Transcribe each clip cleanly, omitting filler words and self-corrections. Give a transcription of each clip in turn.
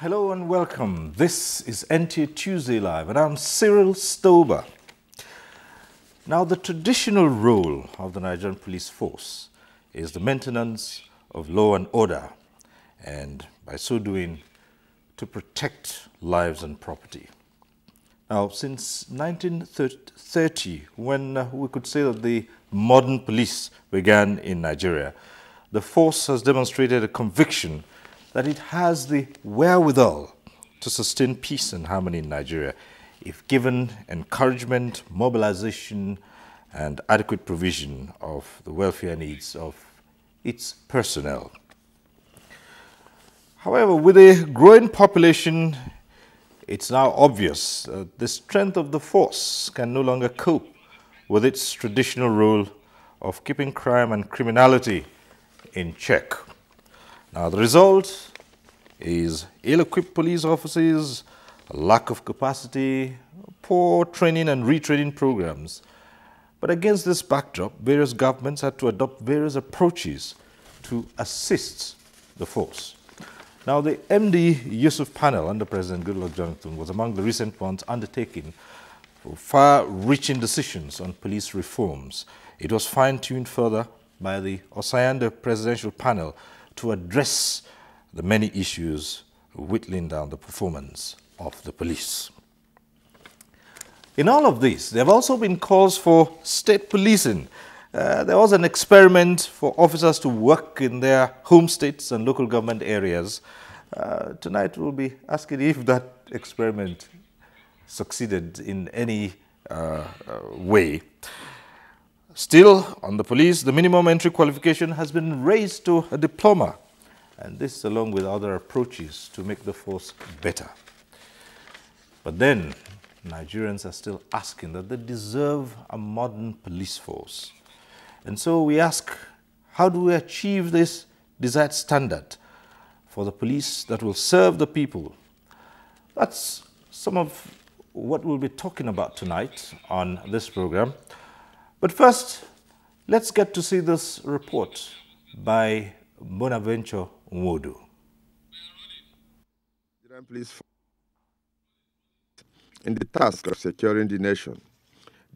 Hello and welcome. This is NTA Tuesday Live, and I'm Cyril Stober. Now, the traditional role of the Nigerian police force is the maintenance of law and order, and by so doing, to protect lives and property. Now, since 1930, when we could say that the modern police began in Nigeria, the force has demonstrated a conviction that it has the wherewithal to sustain peace and harmony in Nigeria if given encouragement, mobilization, and adequate provision of the welfare needs of its personnel. However, with a growing population, it's now obvious that the strength of the force can no longer cope with its traditional role of keeping crime and criminality in check. Now, the result is ill-equipped police officers, a lack of capacity, poor training and retraining programs. But against this backdrop, various governments had to adopt various approaches to assist the force. Now, the MD Yusuf panel under President Goodluck Jonathan was among the recent ones undertaking far-reaching decisions on police reforms. It was fine-tuned further by the Osayande presidential panel to address the many issues whittling down the performance of the police. In all of this, there have also been calls for state policing. There was an experiment for officers to work in their home states and local government areas. Tonight we'll be asking if that experiment succeeded in any way. Still, on the police, the minimum entry qualification has been raised to a diploma, and this along with other approaches to make the force better. But then, Nigerians are still asking that they deserve a modern police force. And so we ask, how do we achieve this desired standard for the police that will serve the people? That's some of what we'll be talking about tonight on this program. But first, let's get to see this report by Bonaventure Nwodo. In the task of securing the nation,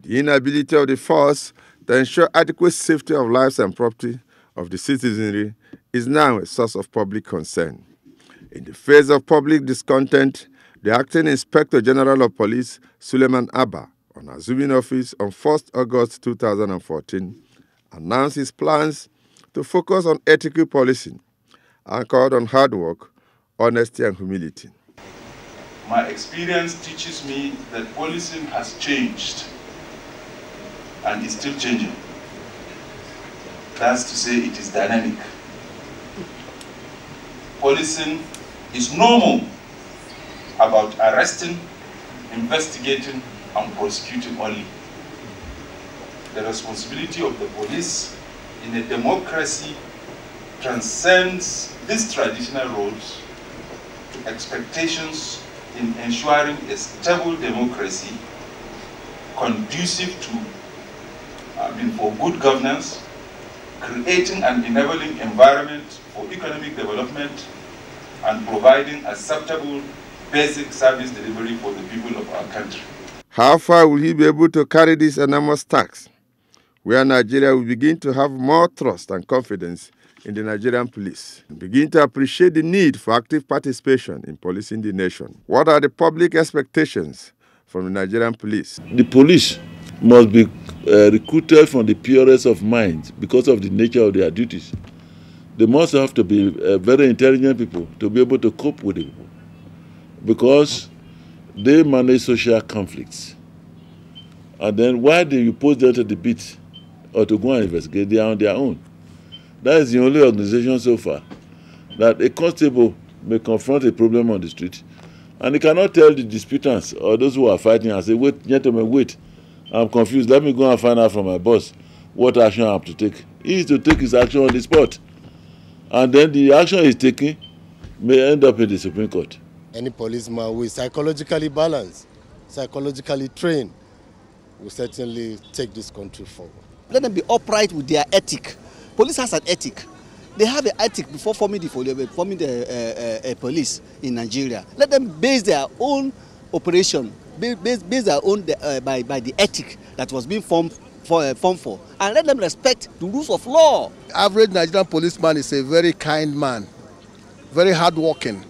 the inability of the force to ensure adequate safety of lives and property of the citizenry is now a source of public concern. In the face of public discontent, the Acting Inspector General of Police, Suleiman Abba, on assuming office on 1st August 2014, announced his plans to focus on ethical policing, anchored on hard work, honesty, and humility. My experience teaches me that policing has changed and is still changing. That's to say, it is dynamic. Policing is normal about arresting, investigating, and prosecuting only. The responsibility of the police in a democracy transcends these traditional roles to expectations in ensuring a stable democracy conducive to for good governance, creating an enabling environment for economic development, and providing acceptable basic service delivery for the people of our country. How far will he be able to carry this enormous task, where Nigeria will begin to have more trust and confidence in the Nigerian police, and begin to appreciate the need for active participation in policing the nation? What are the public expectations from the Nigerian police? The police must be recruited from the purest of minds because of the nature of their duties. They must have to be very intelligent people to be able to cope with it, because they manage social conflicts. And then why do you post them to the beat or to go and investigate? They are on their own. That is the only organization so far that a constable may confront a problem on the street, and he cannot tell the disputants or those who are fighting and say, wait, gentlemen, wait, I'm confused. Let me go and find out from my boss what action I have to take. He is to take his action on the spot. And then the action he's taking may end up in the Supreme Court. Any policeman who is psychologically balanced, psychologically trained, will certainly take this country forward. Let them be upright with their ethic. Police has an ethic. They have an ethic before forming the police in Nigeria. Let them base their own operation, base their own by the ethic that was being formed for, and let them respect the rules of law. Average Nigerian policeman is a very kind man, very hardworking.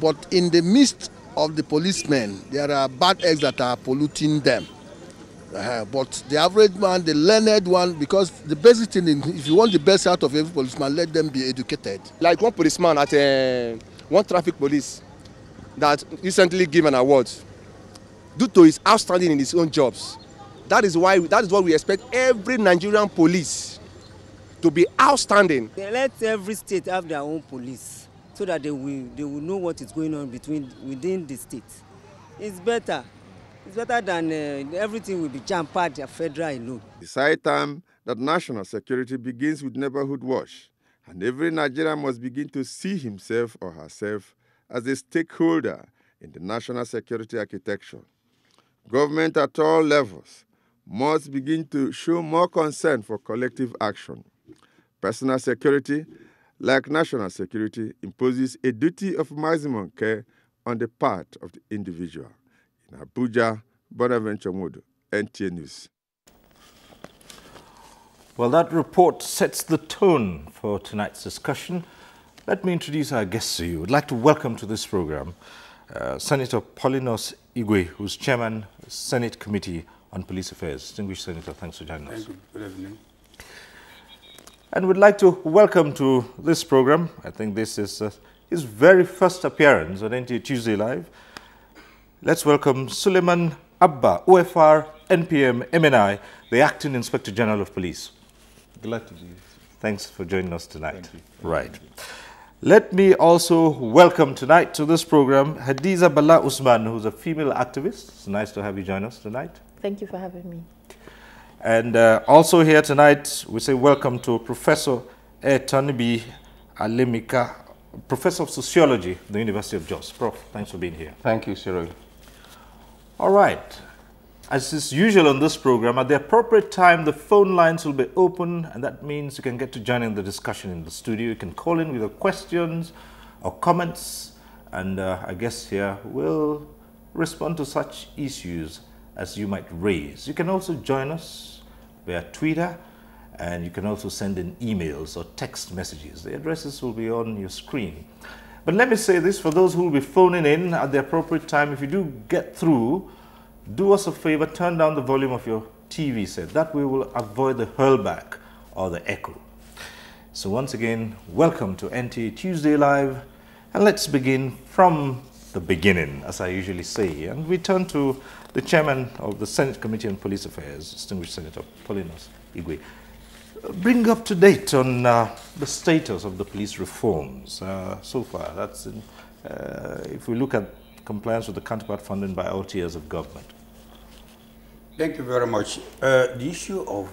But in the midst of the policemen, there are bad eggs that are polluting them. But the average man, the learned one, because the basic thing, if you want the best out of every policeman, let them be educated. Like one policeman at one traffic police that recently gave an award due to his outstanding in his own jobs. That is what we expect every Nigerian police to be outstanding. Let every state have their own police so that they will know what is going on within the state. It's better. It's better than everything will be jam-packed at federal alone. It's high time that national security begins with neighborhood watch, and every Nigerian must begin to see himself or herself as a stakeholder in the national security architecture. Government at all levels must begin to show more concern for collective action. Personal security, like national security, imposes a duty of maximum care on the part of the individual. In Abuja, Bonaventure Modo, NTA News. Well, that report sets the tone for tonight's discussion. Let me introduce our guests to you. I'd like to welcome to this program Senator Paulinus Igwe, who's Chairman of the Senate Committee on Police Affairs. Distinguished Senator, thanks for joining us. Thank you. Good evening. And we'd like to welcome to this program, I think this is his very first appearance on NTA Tuesday Live. Let's welcome Suleiman Abba, OFR, NPM, MNI, the Acting Inspector General of Police. Glad to be here. Thank for joining us tonight. Thank you. Right. Let me also welcome tonight to this program Hadiza Bala Usman, who's a female activist. It's nice to have you join us tonight. Thank you for having me. And also here tonight, we say welcome to Professor Etanibi Alemika, Professor of Sociology at the University of Jos. Prof, thanks for being here. Thank you, Cyril. All right. As is usual on this program, at the appropriate time, the phone lines will be open, and that means you can get to join in the discussion in the studio. You can call in with your questions or comments, and I guess here we'll respond to such issues as you might raise. You can also join us via Twitter, and you can also send in emails or text messages. The addresses will be on your screen. But let me say this, for those who will be phoning in at the appropriate time, if you do get through, do us a favor, turn down the volume of your TV set. That way we'll avoid the hurlback or the echo. So once again, welcome to NTA Tuesday Live, and let's begin from the beginning, as I usually say. And we turn to the Chairman of the Senate Committee on Police Affairs, distinguished Senator Paulinus Igwe. Bring up to date on the status of the police reforms so far. That's in, if we look at compliance with the counterpart funding by all tiers of government. Thank you very much. The issue of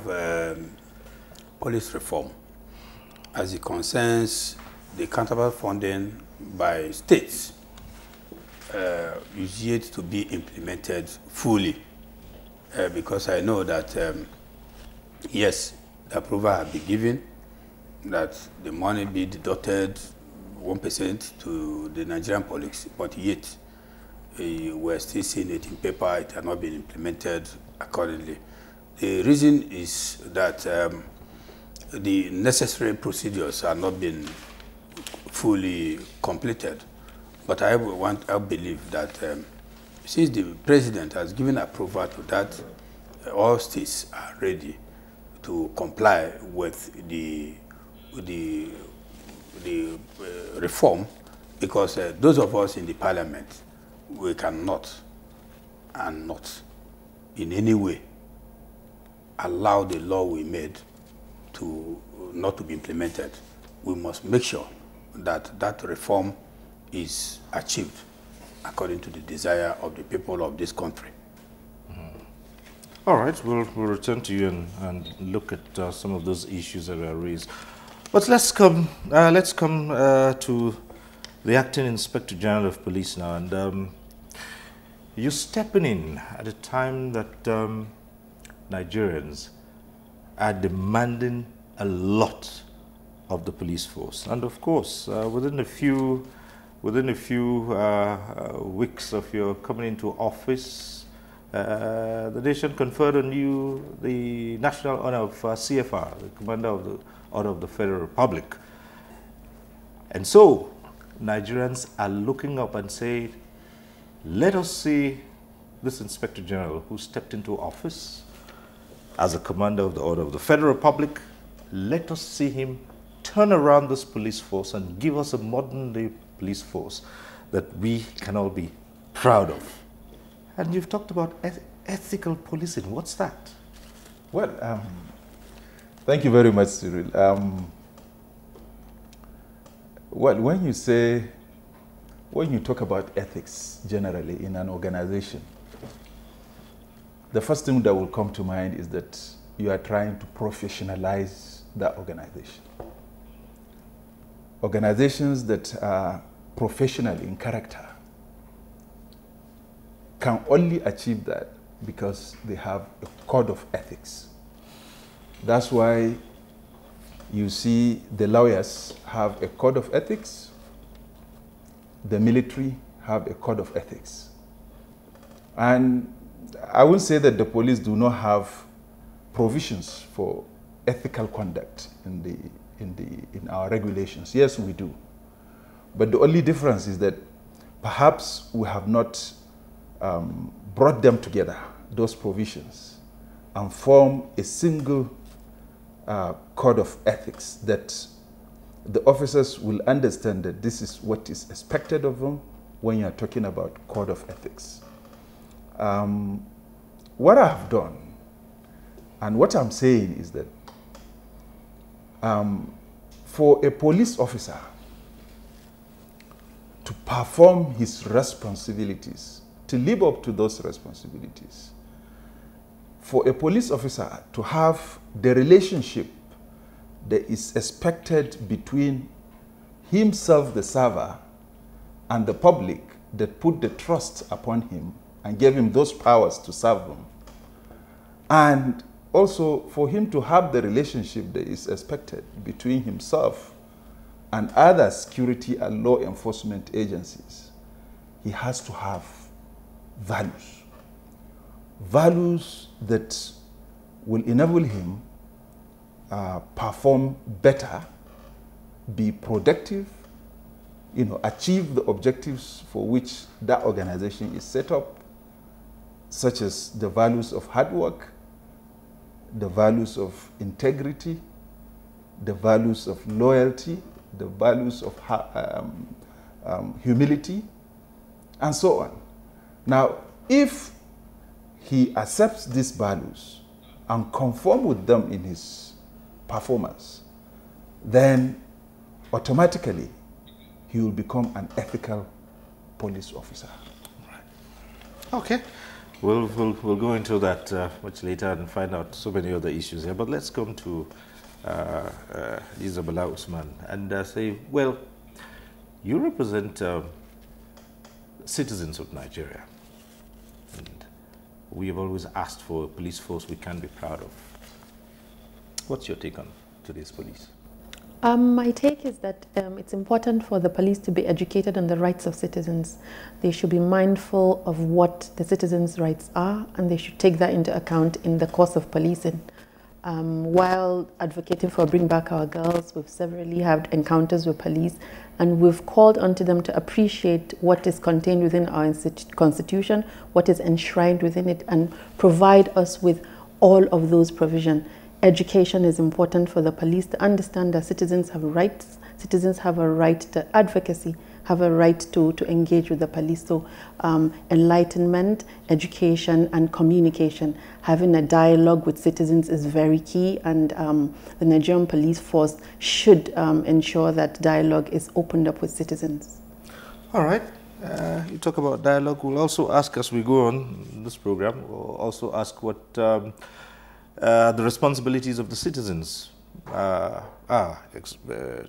police reform, as it concerns the counterpart funding by states, is yet to be implemented fully, because I know that, yes, the approval has been given, that the money be deducted 1% to the Nigerian police, but yet we're still seeing it in paper. It has not been implemented accordingly. The reason is that the necessary procedures are not been fully completed. But I believe that since the president has given approval to that, all states are ready to comply with the reform, because those of us in the parliament, we cannot and not in any way allow the law we made to not to be implemented. We must make sure that that reform is achieved according to the desire of the people of this country. All right, we'll return to you and look at some of those issues that were raised. But let's come to the Acting Inspector General of Police now. And you're stepping in at a time that Nigerians are demanding a lot of the police force. And of course, within a few weeks of your coming into office, the nation conferred on you the National Honor of CFR, the Commander of the Order of the Federal Republic. And so, Nigerians are looking up and saying, let us see this Inspector General who stepped into office as a Commander of the Order of the Federal Republic. Let us see him turn around this police force and give us a modern-day police force that we can all be proud of. And you've talked about ethical policing. What's that? Well, thank you very much, Cyril. Well, when you talk about ethics generally in an organization, the first thing that will come to mind is that you are trying to professionalize that organization. Organizations that are professional in character can only achieve that because they have a code of ethics. That's why you see the lawyers have a code of ethics, the military have a code of ethics. And I won't say that the police do not have provisions for ethical conduct in our regulations. Yes, we do. But the only difference is that perhaps we have not brought them together, those provisions, and form a single code of ethics that the officers will understand that this is what is expected of them when you are talking about code of ethics. What I have done, and what I'm saying is that for a police officer to perform his responsibilities, to live up to those responsibilities, for a police officer to have the relationship that is expected between himself, the server, and the public that put the trust upon him and gave him those powers to serve them, and also for him to have the relationship that is expected between himself and other security and law enforcement agencies, he has to have values. Values that will enable him perform better, be productive, achieve the objectives for which that organization is set up, such as the values of hard work, the values of integrity, the values of loyalty, the values of humility, and so on. Now, if he accepts these values and conform with them in his performance, then automatically he will become an ethical police officer. Okay. We'll go into that much later and find out so many other issues here. But let's come to Isabella Usman and say, well, you represent citizens of Nigeria. And we have always asked for a police force we can be proud of. What's your take on today's police? My take is that it's important for the police to be educated on the rights of citizens. They should be mindful of what the citizens' rights are, and they should take that into account in the course of policing. While advocating for Bring Back Our Girls, we've severally had encounters with police, and we've called onto them to appreciate what is contained within our constitution, what is enshrined within it, and provide us with all of those provisions. Education is important for the police to understand that citizens have rights. Citizens have a right to advocacy, have a right to engage with the police. So enlightenment, education, and communication. Having a dialogue with citizens is very key, and the Nigerian police force should ensure that dialogue is opened up with citizens. All right. You talk about dialogue. We'll also ask as we go on this program, we'll also ask what the responsibilities of the citizens are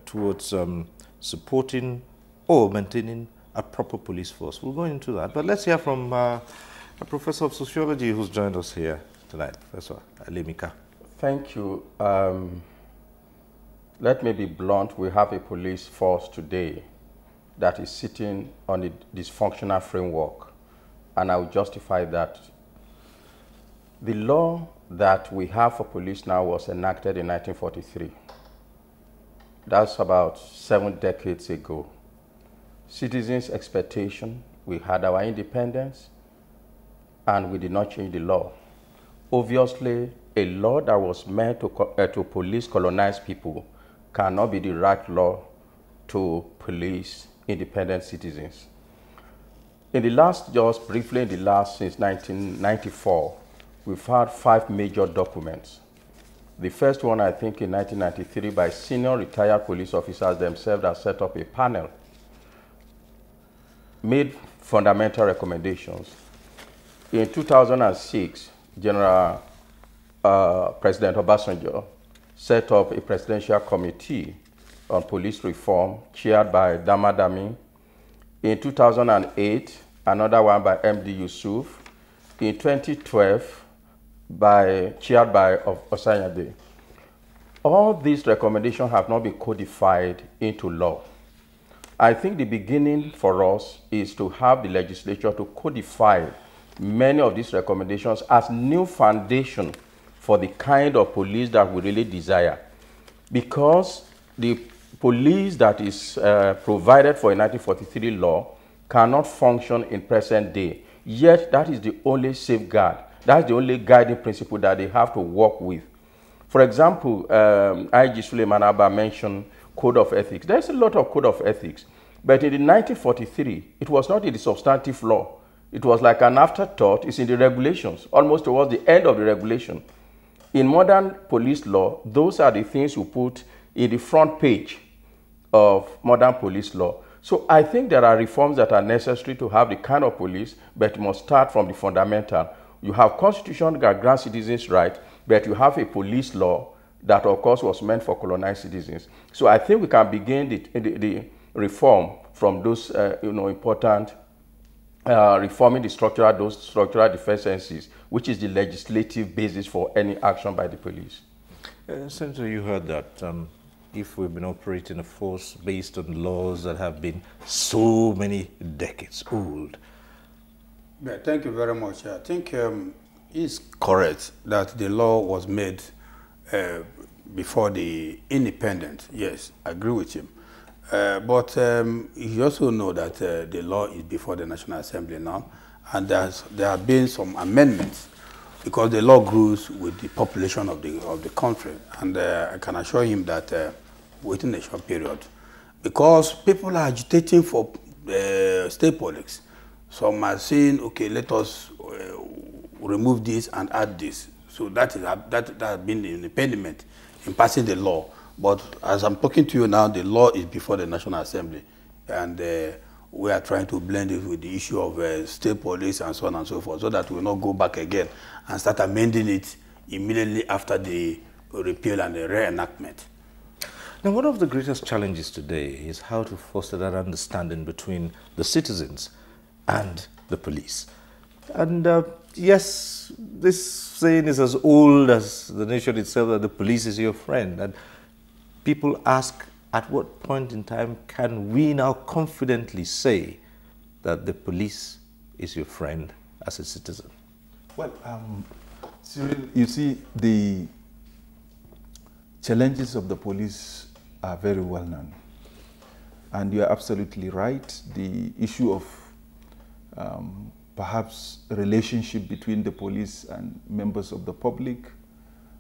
towards supporting or maintaining a proper police force. We'll go into that. But let's hear from a professor of sociology who's joined us here tonight, Professor Alemika. Thank you. let me be blunt, we have a police force today that is sitting on a dysfunctional framework, and I will justify that. The law that we have for police now was enacted in 1943. That's about 7 decades ago. Citizens' expectation, we had our independence, and we did not change the law. Obviously, a law that was meant to police colonized people cannot be the right law to police independent citizens. In the last, just briefly, in the last, since 1994, we've had 5 major documents. The first one, I think, in 1993, by senior retired police officers themselves that set up a panel, made fundamental recommendations. In 2006, President Obasanjo set up a presidential committee on police reform chaired by Damadami. In 2008, another one by MD Yusuf. In 2012, chaired by Osanyade. All these recommendations have not been codified into law. I think the beginning for us is to have the legislature to codify many of these recommendations as new foundation for the kind of police that we really desire. Because the police that is provided for in 1943 law cannot function in present day. Yet that is the only safeguard. That's the only guiding principle that they have to work with. For example, IG Suleiman Abba mentioned code of ethics. There's a lot of code of ethics. But in 1943, it was not in the substantive law. It was like an afterthought. It's in the regulations, almost towards the end of the regulation. In modern police law, those are the things you put in the front page of modern police law. So I think there are reforms that are necessary to have the kind of police, but it must start from the fundamental. You have constitution that grants citizens rights, but you have a police law that, of course, was meant for colonized citizens. So I think we can begin the reform from those important reforming those structural deficiencies, which is the legislative basis for any action by the police. Senator, you heard that if we've been operating a force based on laws that have been so many decades old. Yeah, thank you very much. I think it's correct that the law was made before the independence. Yes, I agree with him. But you also know that the law is before the National Assembly now, and there have been some amendments because the law grows with the population of the country. And I can assure him that within a short period, because people are agitating for state politics. Some are saying, okay, let us remove this and add this. So that has been the impediment in passing the law. But as I'm talking to you now, the law is before the National Assembly. And we are trying to blend it with the issue of state police and so on and so forth, so that we will not go back again and start amending it immediately after the repeal and the reenactment. Now, one of the greatest challenges today is how to foster that understanding between the citizens and the police. And yes, this saying is as old as the nation itself, that the police is your friend. And people ask, at what point in time can we now confidently say that the police is your friend as a citizen? Well, Cyril, you see, the challenges of the police are very well known. And you are absolutely right. The issue of perhaps a relationship between the police and members of the public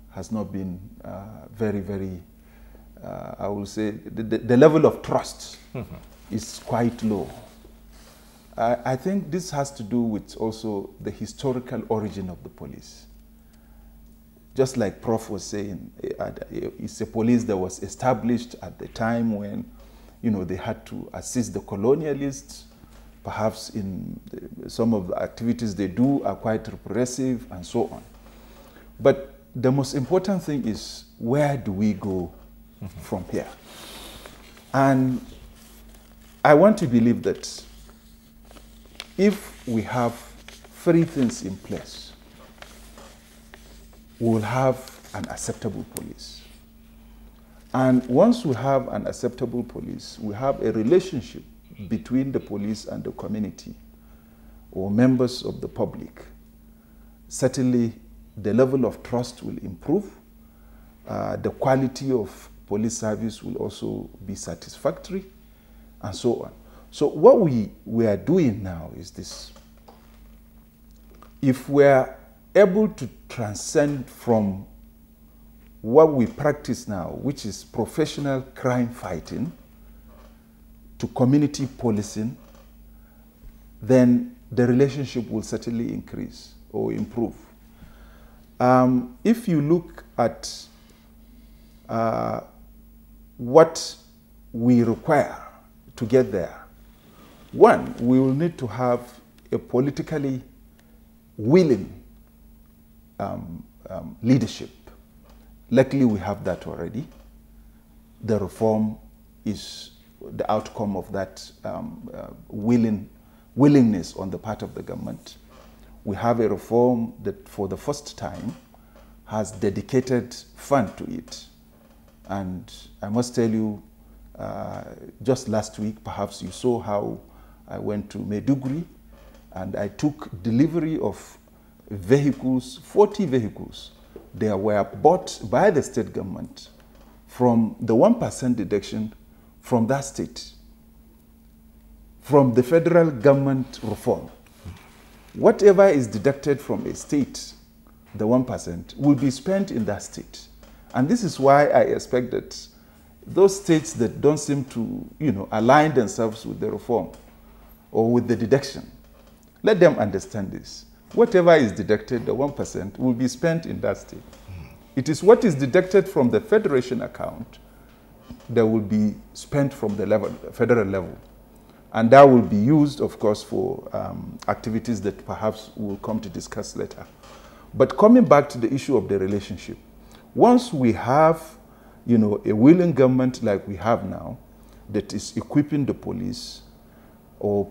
has not been very, I will say, the level of trust is quite low. I think this has to do with also the historical origin of the police. Just like Prof was saying, it's a police that was established at the time when, they had to assist the colonialists. Perhaps in some of the activities they do are quite repressive and so on. But the most important thing is, where do we go from here? And I want to believe that if we have 3 things in place, we will have an acceptable police. And once we have an acceptable police, we have a relationship between the police and the community or members of the public, certainly the level of trust will improve. The quality of police service will also be satisfactory, and so on. So what we are doing now is this. If we are able to transcend from what we practice now, which is professional crime fighting, to community policing, then the relationship will certainly increase or improve. If you look at what we require to get there, one, we will need to have a politically willing leadership. Luckily, we have that already. The reform is the outcome of that willingness on the part of the government. We have a reform that for the first time has dedicated fund to it. And I must tell you, just last week, perhaps you saw how I went to Maiduguri and I took delivery of vehicles, 40 vehicles. They were bought by the state government from the 1% deduction from that state, from the federal government reform. Whatever is deducted from a state, the 1%, will be spent in that state. And this is why I expect that those states that don't seem to, align themselves with the reform or with the deduction, let them understand this. Whatever is deducted, the 1%, will be spent in that state. It is what is deducted from the federation account that will be spent from the federal level. And that will be used, of course, for activities that perhaps we'll come to discuss later. But coming back to the issue of the relationship, once we have, a willing government like we have now that is equipping the police or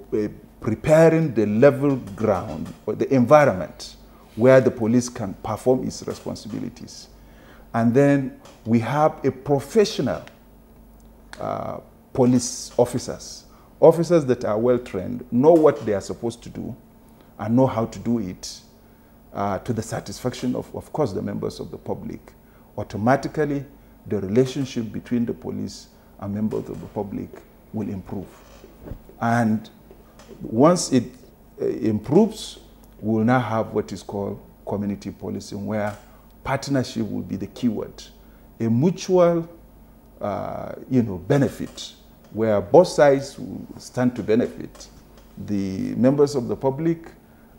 preparing the level ground or the environment where the police can perform its responsibilities. And then we have a professional police officers that are well trained, know what they are supposed to do, and know how to do it to the satisfaction of course, the members of the public. Automatically, the relationship between the police and members of the public will improve. And once it improves, we will now have what is called community policing, where partnership will be the keyword. A mutual, benefit, where both sides will stand to benefit. The members of the public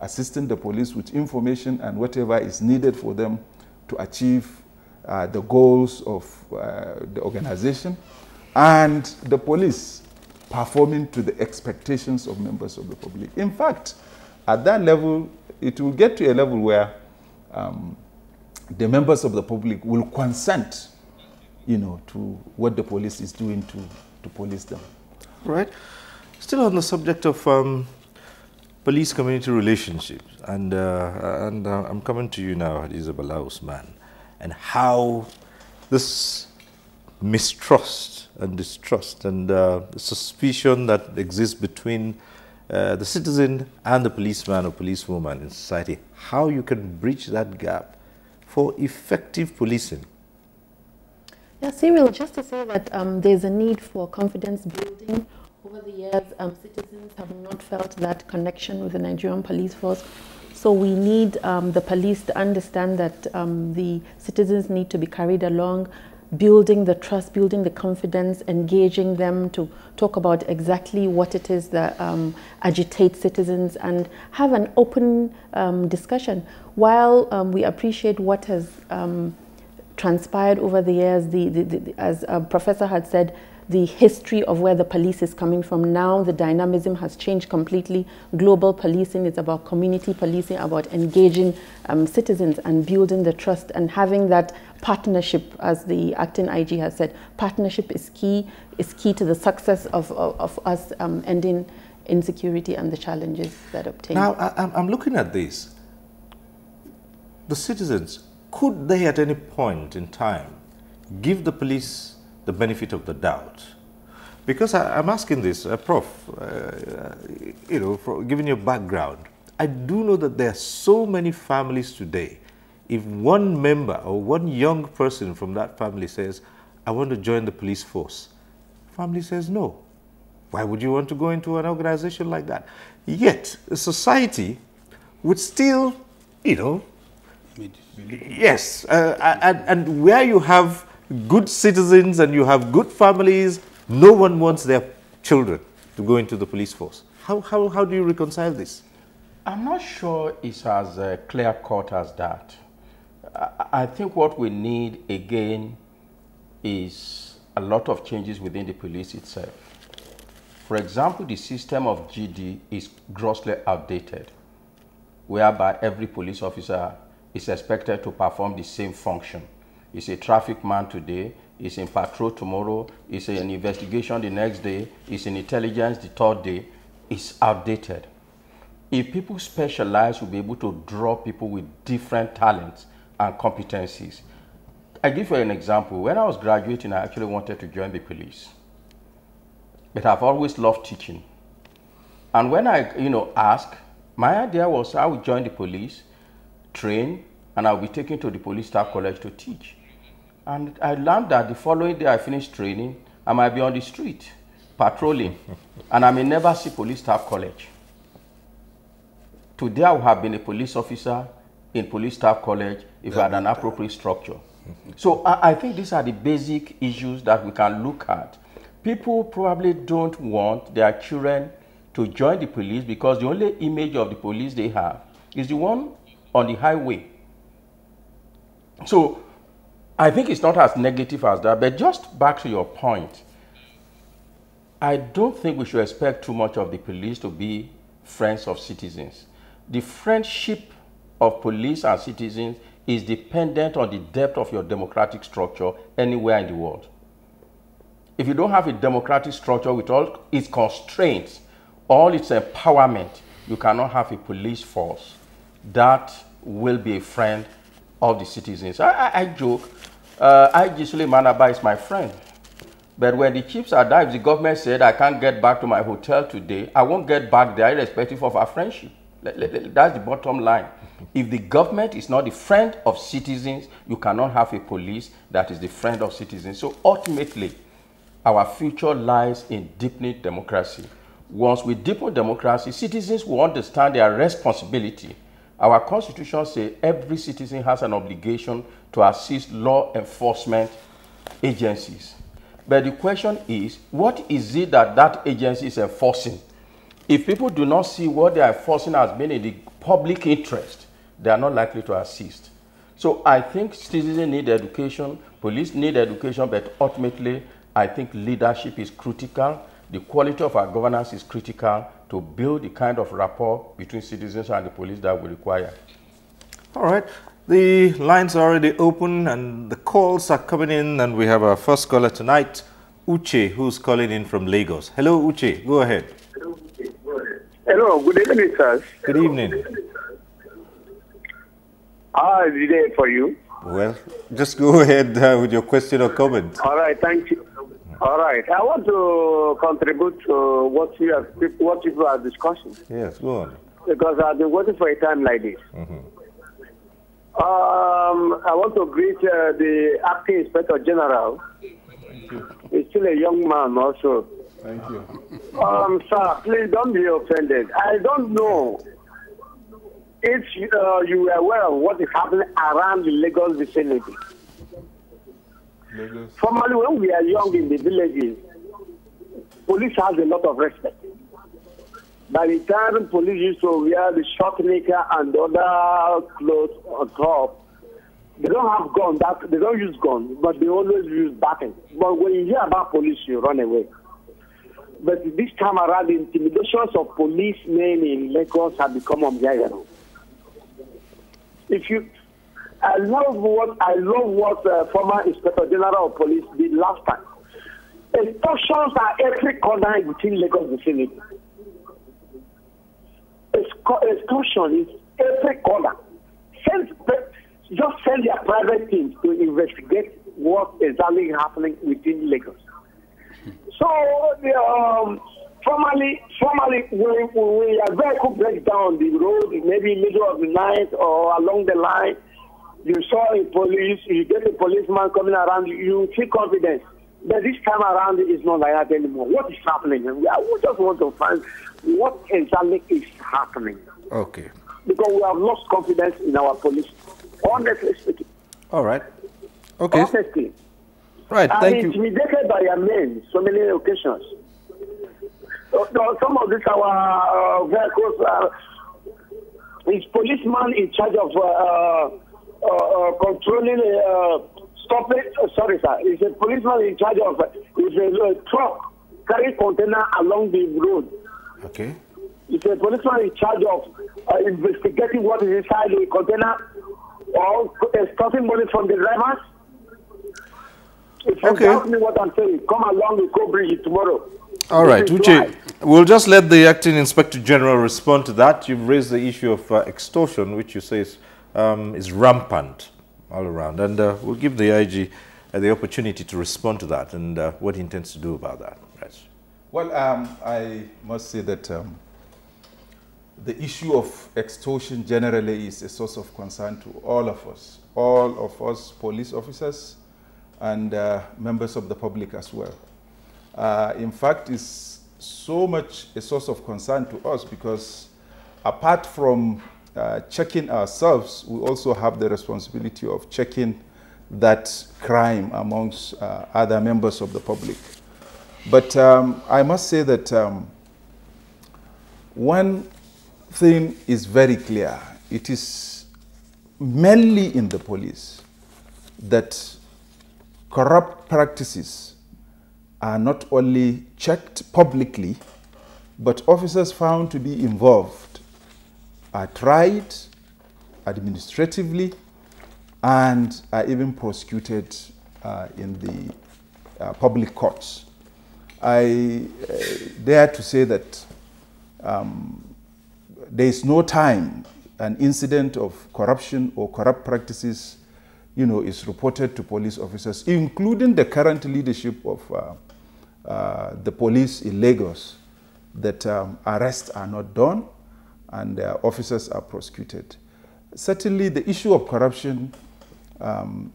assisting the police with information and whatever is needed for them to achieve the goals of the organization, and the police performing to the expectations of members of the public. In fact, at that level, it will get to a level where the members of the public will consent, to what the police is doing to police them. Right. Still on the subject of police-community relationships, and I'm coming to you now, Isabella Usman, and how this mistrust and distrust and suspicion that exists between the citizen and the policeman or policewoman in society, how you can bridge that gap for effective policing. Yeah, Cyril, just to say that there's a need for confidence building. Over the years, citizens have not felt that connection with the Nigerian police force. So we need the police to understand that the citizens need to be carried along, building the trust, building the confidence, engaging them to talk about exactly what it is that agitates citizens and have an open discussion. While we appreciate what has transpired over the years, as a professor had said, the history of where the police is coming from now, the dynamism has changed completely. Global policing is about community policing, about engaging citizens and building the trust and having that partnership, as the acting IG has said. Partnership is key to the success of us ending insecurity and the challenges that obtain. Now, I'm looking at this. The citizens, could they at any point in time give the police the benefit of the doubt. Because I'm asking this, Prof, you know, given your background, I do know that there are so many families today. If one member or one young person from that family says, I want to join the police force, family says no. Why would you want to go into an organization like that? Yet, a society would still, you know, yes, and where you have good citizens and you have good families, no one wants their children to go into the police force. How do you reconcile this? I'm not sure it's as clear-cut as that. I think what we need, again, is a lot of changes within the police itself. For example, the system of GD is grossly outdated, whereby every police officer is expected to perform the same function. He's a traffic man today, he's in patrol tomorrow, he's in investigation the next day, he's in intelligence the third day. It's outdated. If people specialize, we'll be able to draw people with different talents and competencies. I give you an example. When I was graduating, I actually wanted to join the police. But I've always loved teaching. And when I, asked, my idea was I would join the police, train, and I'll be taken to the police staff college to teach. And I learned that the following day I finished training, I might be on the street, patrolling, and I may never see police staff college. Today I would have been a police officer in police staff college if I had an appropriate structure. So I think these are the basic issues that we can look at. People probably don't want their children to join the police because the only image of the police they have is the one on the highway. So I think it's not as negative as that, but just back to your point, I don't think we should expect too much of the police to be friends of citizens. The friendship of police and citizens is dependent on the depth of your democratic structure anywhere in the world. If you don't have a democratic structure with all its constraints, all its empowerment, you cannot have a police force that will be a friend of the citizens. I joke, I usually Manaba is my friend. But when the chiefs are there, if the government said I can't get back to my hotel today, I won't get back there irrespective of our friendship. That's the bottom line. If the government is not the friend of citizens, you cannot have a police that is the friend of citizens. So ultimately, our future lies in deepening democracy. Once we deepen democracy, citizens will understand their responsibility. Our constitution says every citizen has an obligation to assist law enforcement agencies. But the question is, what is it that that agency is enforcing? If people do not see what they are enforcing as being in the public interest, they are not likely to assist. So I think citizens need education, police need education, but ultimately I think leadership is critical. The quality of our governance is critical to build the kind of rapport between citizens and the police that we require. All right. The lines are already open and the calls are coming in, and we have our first caller tonight, Uche, who's calling in from Lagos. Hello, Uche. Go ahead. Hello, good evening, sir. Good evening. How is the day for you? Well, just go ahead with your question or comment. All right, thank you. All right, I want to contribute to what people are discussing. Yes, go on. Because I've been waiting for a time like this. I want to greet the acting inspector general. Thank you. He's still a young man also. Thank you. Sir, please don't be offended. I don't know if you are aware of what is happening around the Lagos vicinity. Lagos. Formerly, when we are young in the villages, police has a lot of respect. By the time police used to wear the short knicker and other clothes on top, they don't have guns. They don't use guns, but they always use batons. But when you hear about police, you run away. But this time around, the intimidations of policemen in Lagos have become unbearable. I love what former Inspector General of Police did last time. Extortions are every corner within Lagos vicinity. Extortion is every corner. Just send their private teams to investigate what exactly happening within Lagos. So, formally, when a vehicle breaks down the road, maybe in the middle of the night or along the line, you saw a police, you get a policeman coming around, you feel confidence. But this time around, it's not like that anymore. What is happening? We just want to find what exactly is happening. Okay. Because we have lost confidence in our police, honestly speaking. All right. Okay. Honestly. Right, thank you. Intimidated by your men so many occasions. Some of these our vehicles is policeman in charge of controlling stopping. Sorry, sir. It's a policeman in charge of a truck carrying container along the road. Okay. It's a policeman in charge of investigating what is inside the container or stopping money from the drivers. If you doubt me what I'm saying, come along with Cobridge tomorrow. All right, Uche, we'll just let the Acting Inspector General respond to that. You've raised the issue of extortion, which you say is rampant all around. And we'll give the IG the opportunity to respond to that and what he intends to do about that. Right. Well, I must say that the issue of extortion generally is a source of concern to all of us police officers and members of the public as well. In fact, it's so much a source of concern to us because apart from checking ourselves, we also have the responsibility of checking that crime amongst other members of the public. But I must say that one thing is very clear. It is mainly in the police that corrupt practices are not only checked publicly, but officers found to be involved are tried administratively and are even prosecuted in the public courts. I dare to say that there is no time an incident of corruption or corrupt practices is reported to police officers, including the current leadership of the police in Lagos, that arrests are not done and officers are prosecuted. Certainly, the issue of corruption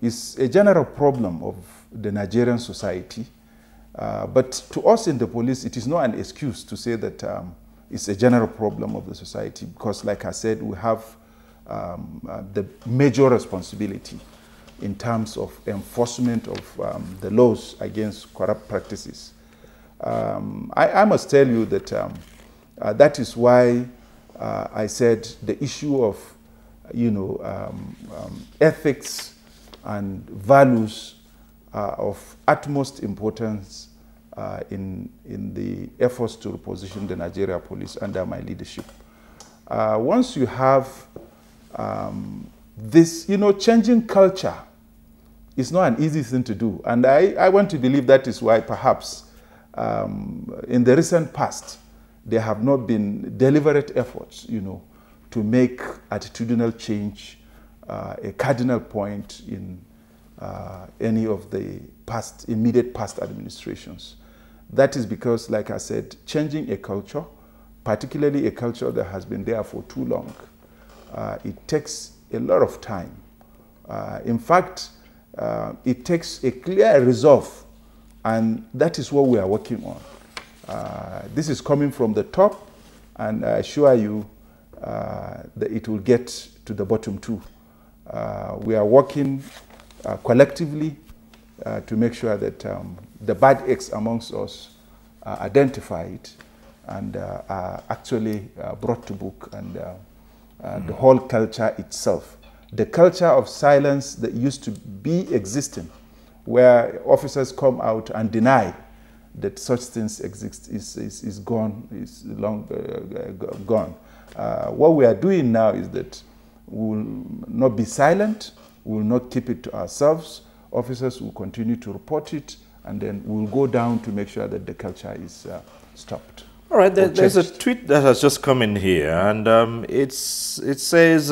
is a general problem of the Nigerian society. But to us in the police, it is not an excuse to say that it's a general problem of the society because, like I said, we have the major responsibility in terms of enforcement of the laws against corrupt practices. I must tell you that that is why I said the issue of ethics and values are of utmost importance in the efforts to reposition the Nigeria police under my leadership. Once you have this, changing culture is not an easy thing to do. And I want to believe that is why perhaps in the recent past, there have not been deliberate efforts, to make attitudinal change a cardinal point in any of the immediate past administrations. That is because, like I said, changing a culture, particularly a culture that has been there for too long, it takes a lot of time. In fact, it takes a clear resolve, and that is what we are working on. This is coming from the top, and I assure you that it will get to the bottom too. We are working collectively to make sure that the bad eggs amongst us are identified and are actually brought to book, and the whole culture itself. The culture of silence that used to be existing, where officers come out and deny that such things exist, is gone, is long gone. What we are doing now is that we will not be silent, we will not keep it to ourselves. Officers will continue to report it, and then we'll go down to make sure that the culture is stopped. All right, there's a tweet that has just come in here, and it says,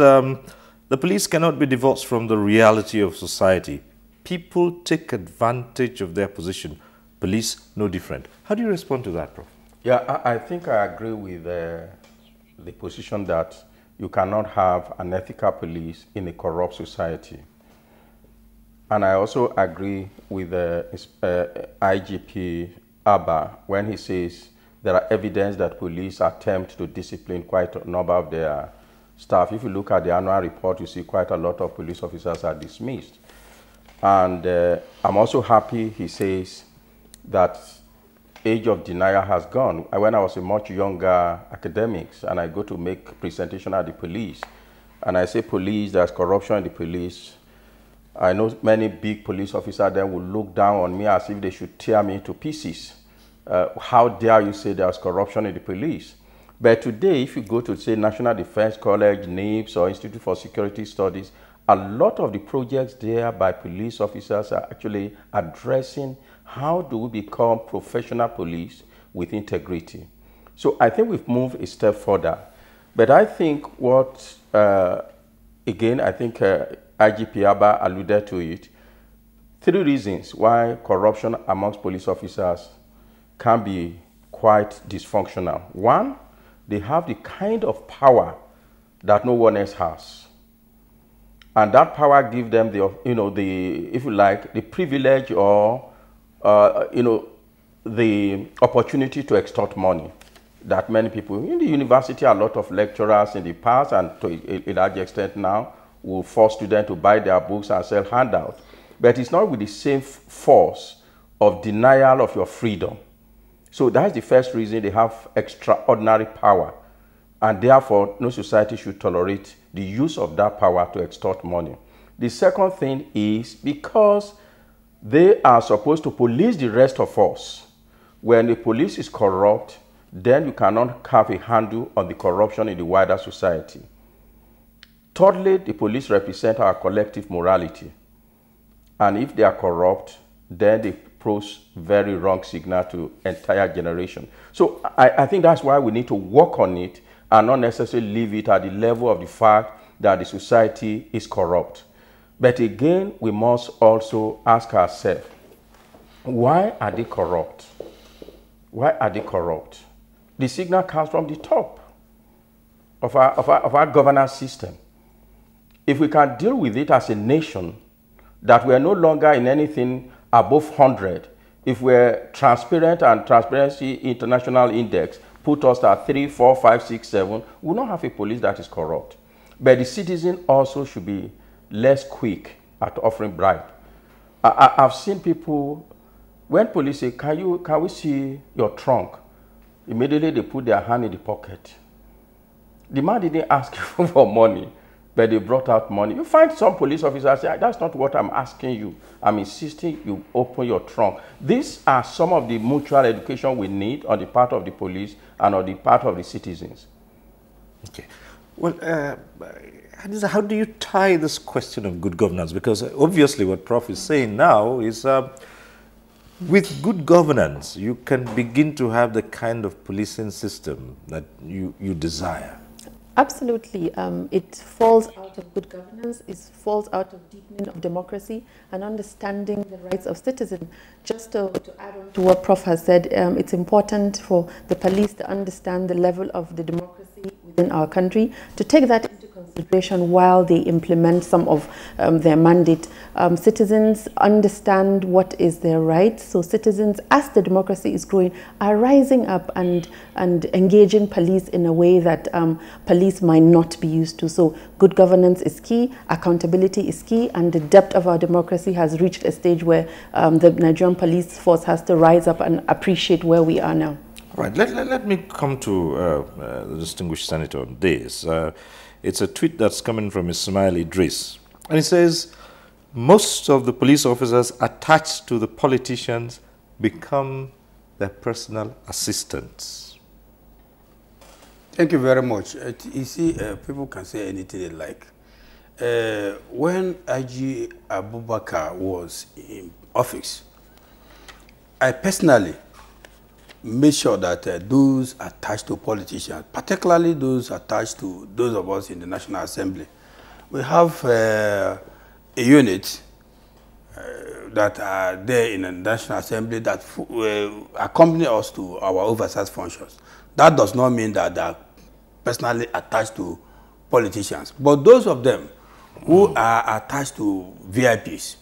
the police cannot be divorced from the reality of society. people take advantage of their position. Police, no different. How do you respond to that, Prof? Yeah, I think I agree with the position that you cannot have an ethical police in a corrupt society. And I also agree with IGP Abba when he says there are evidence that police attempt to discipline quite a number of their staff. If you look at the annual report, you see quite a lot of police officers are dismissed. And I'm also happy he says that age of denial has gone. When I was a much younger academic and I go to make presentation at the police, and I say police, there's corruption in the police, I know many big police officers then will look down on me as if they should tear me to pieces. How dare you say there's corruption in the police? But today, if you go to, say, National Defense College, NIPS, or Institute for Security Studies, a lot of the projects there by police officers are actually addressing how do we become professional police with integrity. So I think we've moved a step further. But I think what, again, I think IGP Abba alluded to it, 3 reasons why corruption amongst police officers can be quite dysfunctional. 1, they have the kind of power that no one else has. And that power gives them the, if you like, the privilege or, the opportunity to extort money that many people in the university, a lot of lecturers in the past and to a large extent now will force students to buy their books and sell handouts. But it's not with the same force of denial of your freedom. So that's the first reason they have extraordinary power. And therefore, no society should tolerate the use of that power to extort money. The second thing is because they are supposed to police the rest of us. When the police is corrupt, then you cannot have a handle on the corruption in the wider society. Thirdly, the police represent our collective morality. And if they are corrupt, then they pose very wrong signal to entire generation. So I think that's why we need to work on it and not necessarily leave it at the level of the fact that the society is corrupt. But again, we must also ask ourselves, why are they corrupt? Why are they corrupt? The signal comes from the top of our governance system. If we can deal with it as a nation, that we are no longer in anything above 100, if we're transparent and Transparency International Index put us at 3, 4, 5, 6, 7, we'll not have a police that is corrupt. But the citizen also should be less quick at offering bribe. I've seen people, when police say, can we see your trunk? Immediately they put their hand in the pocket. The man didn't ask you for money, but they brought out money. You find some police officers say, that's not what I'm asking you. I'm insisting you open your trunk. These are some of the mutual education we need on the part of the police and on the part of the citizens. Okay. Well, Hadiza, how do you tie this question of good governance? Because obviously what Prof is saying now is with good governance, you can begin to have the kind of policing system that you desire. Absolutely. It falls out of good governance, it falls out of deepening of democracy and understanding the rights of citizens. Just to add on to what Prof has said, it's important for the police to understand the level of the democracy within our country, to take that into consideration while they implement some of their mandate. Citizens understand what is their rights, so citizens, as the democracy is growing, are rising up and engaging police in a way that police might not be used to. So good governance is key, accountability is key, and the depth of our democracy has reached a stage where the Nigerian police force has to rise up and appreciate where we are now. All right, let me come to the distinguished senator on this. It's a tweet that's coming from Ismail Idris. And it says, most of the police officers attached to the politicians become their personal assistants. Thank you very much. You see, people can say anything they like. When IG Abubakar was in office, I personally made sure that those attached to politicians, particularly those attached to those of us in the National Assembly, we have a unit that are there in the National Assembly that accompany us to our oversight functions. That does not mean that they are personally attached to politicians. But those of them who are attached to VIPs,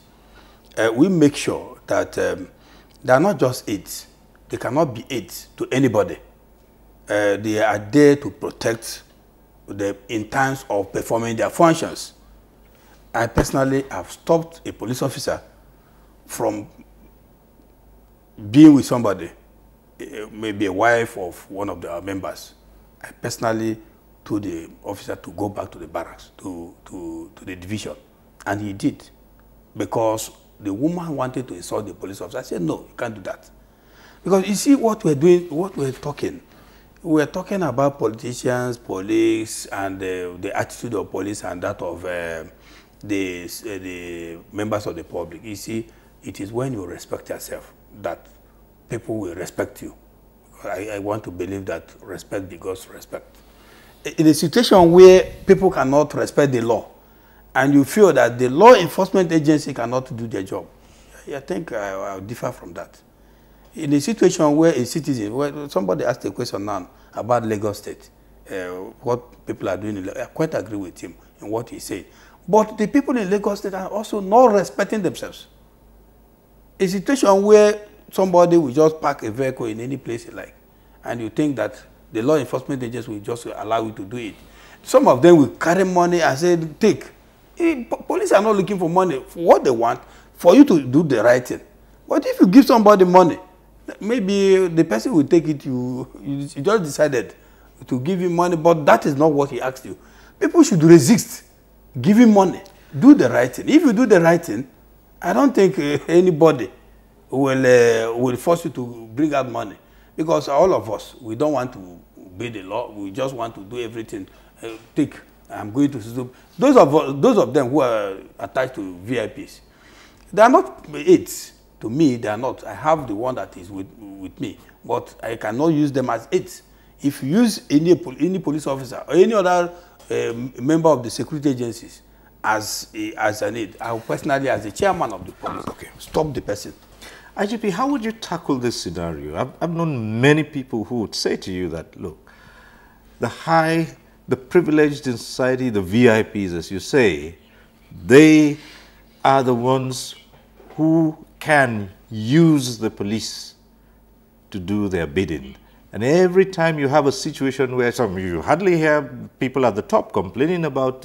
we make sure that they are not just aides. They cannot be aides to anybody. They are there to protect them in times of performing their functions. I personally have stopped a police officer from being with somebody, maybe a wife of one of our members. I personally told the officer to go back to the barracks, to the division. And he did, because the woman wanted to insult the police officer. I said, no, you can't do that. Because you see what we're doing, what we're talking about politicians, police, and the attitude of police and that of the members of the public. You see, it is when you respect yourself that people will respect you. I want to believe that respect begets respect. In a situation where people cannot respect the law, and you feel that the law enforcement agency cannot do their job, I think I'll differ from that. In a situation where a citizen, where somebody asked a question now about Lagos State, what people are doing, I quite agree with him in what he said. But the people in Lagos State are also not respecting themselves. A situation where somebody will just park a vehicle in any place you like, and you think that the law enforcement agents will just allow you to do it. Some of them will carry money and say, take. Police are not looking for money. For what they want, for you to do the right thing. But if you give somebody money, maybe the person will take it, you just decided to give him money, but that is not what he asked you. People should resist giving money. Do the right thing. If you do the right thing, I don't think anybody will force you to bring out money. Because all of us, we don't want to obey the law. We just want to do everything. Take, I'm going to do. Those of them who are attached to VIPs, they are not aides. To me, they are not. I have the one that is with me, but I cannot use them as aides. If you use any police officer or any other member of the security agencies as an aide, I will personally, as the chairman of the police, stop the person. IGP, how would you tackle this scenario? I've known many people who would say to you that, look, the privileged in society, the VIPs, as you say, they are the ones who can use the police to do their bidding. And every time you have a situation where you hardly hear people at the top complaining about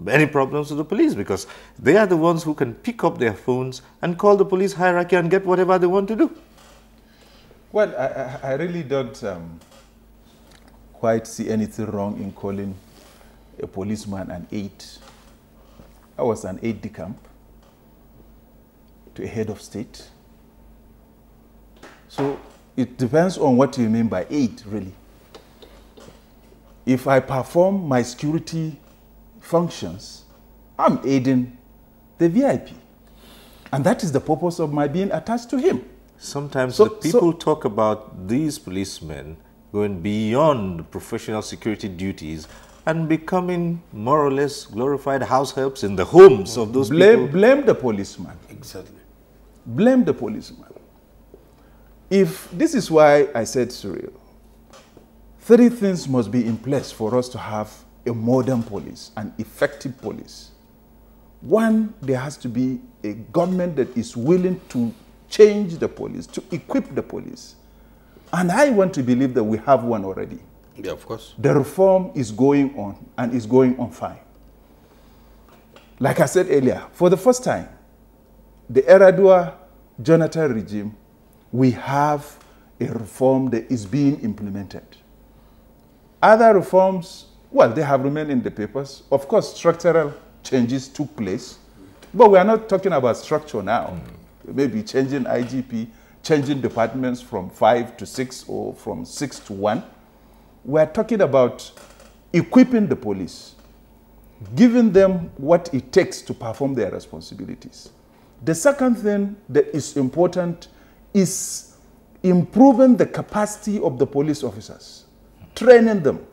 any problems with the police, because they are the ones who can pick up their phones and call the police hierarchy and get whatever they want to do. Well, I really don't quite see anything wrong in calling a policeman an aide. I was an aide de camp to a head of state. So it depends on what you mean by aid, really. If I perform my security functions, I'm aiding the VIP. And that is the purpose of my being attached to him. Sometimes the people talk about these policemen going beyond professional security duties and becoming more or less glorified house helps in the homes of those people. Blame the policeman. Exactly. Blame the policeman. If this is why I said, Cyril, 3 things must be in place for us to have a modern police, an effective police. 1, there has to be a government that is willing to change the police, to equip the police. And I want to believe that we have one already. Yeah, of course. The reform is going on and is going on fine. Like I said earlier, for the first time, the Yar'Adua-Jonathan regime, we have a reform that is being implemented. Other reforms, well, they have remained in the papers. Of course, structural changes took place, but we are not talking about structure now. Maybe changing IGP, changing departments from 5 to 6 or from 6 to 1. We are talking about equipping the police, giving them what it takes to perform their responsibilities. The second thing that is important is improving the capacity of the police officers, training them.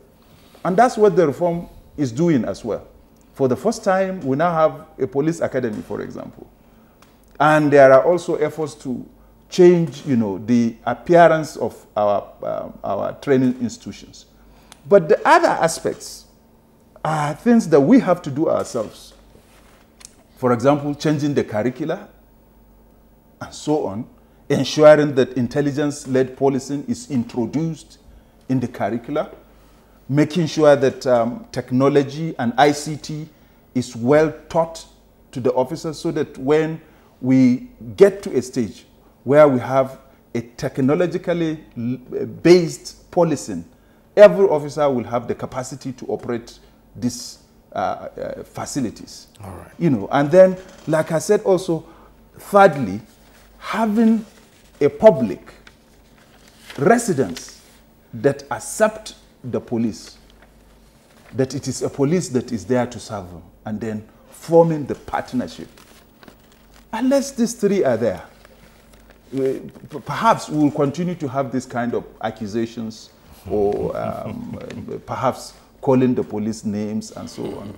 And that's what the reform is doing as well. For the first time, we now have a police academy, for example. And there are also efforts to change, the appearance of our training institutions. But the other aspects are things that we have to do ourselves. For example, changing the curricula and so on, ensuring that intelligence-led policing is introduced in the curricula, making sure that technology and ICT is well taught to the officers so that when we get to a stage where we have a technologically based policing, every officer will have the capacity to operate these facilities. All right. And then, like I said also, thirdly, having a public, residents that accept the police, that it is a police that is there to serve them, and then forming the partnership. Unless these three are there, perhaps we will continue to have this kind of accusations or perhaps calling the police names and so on.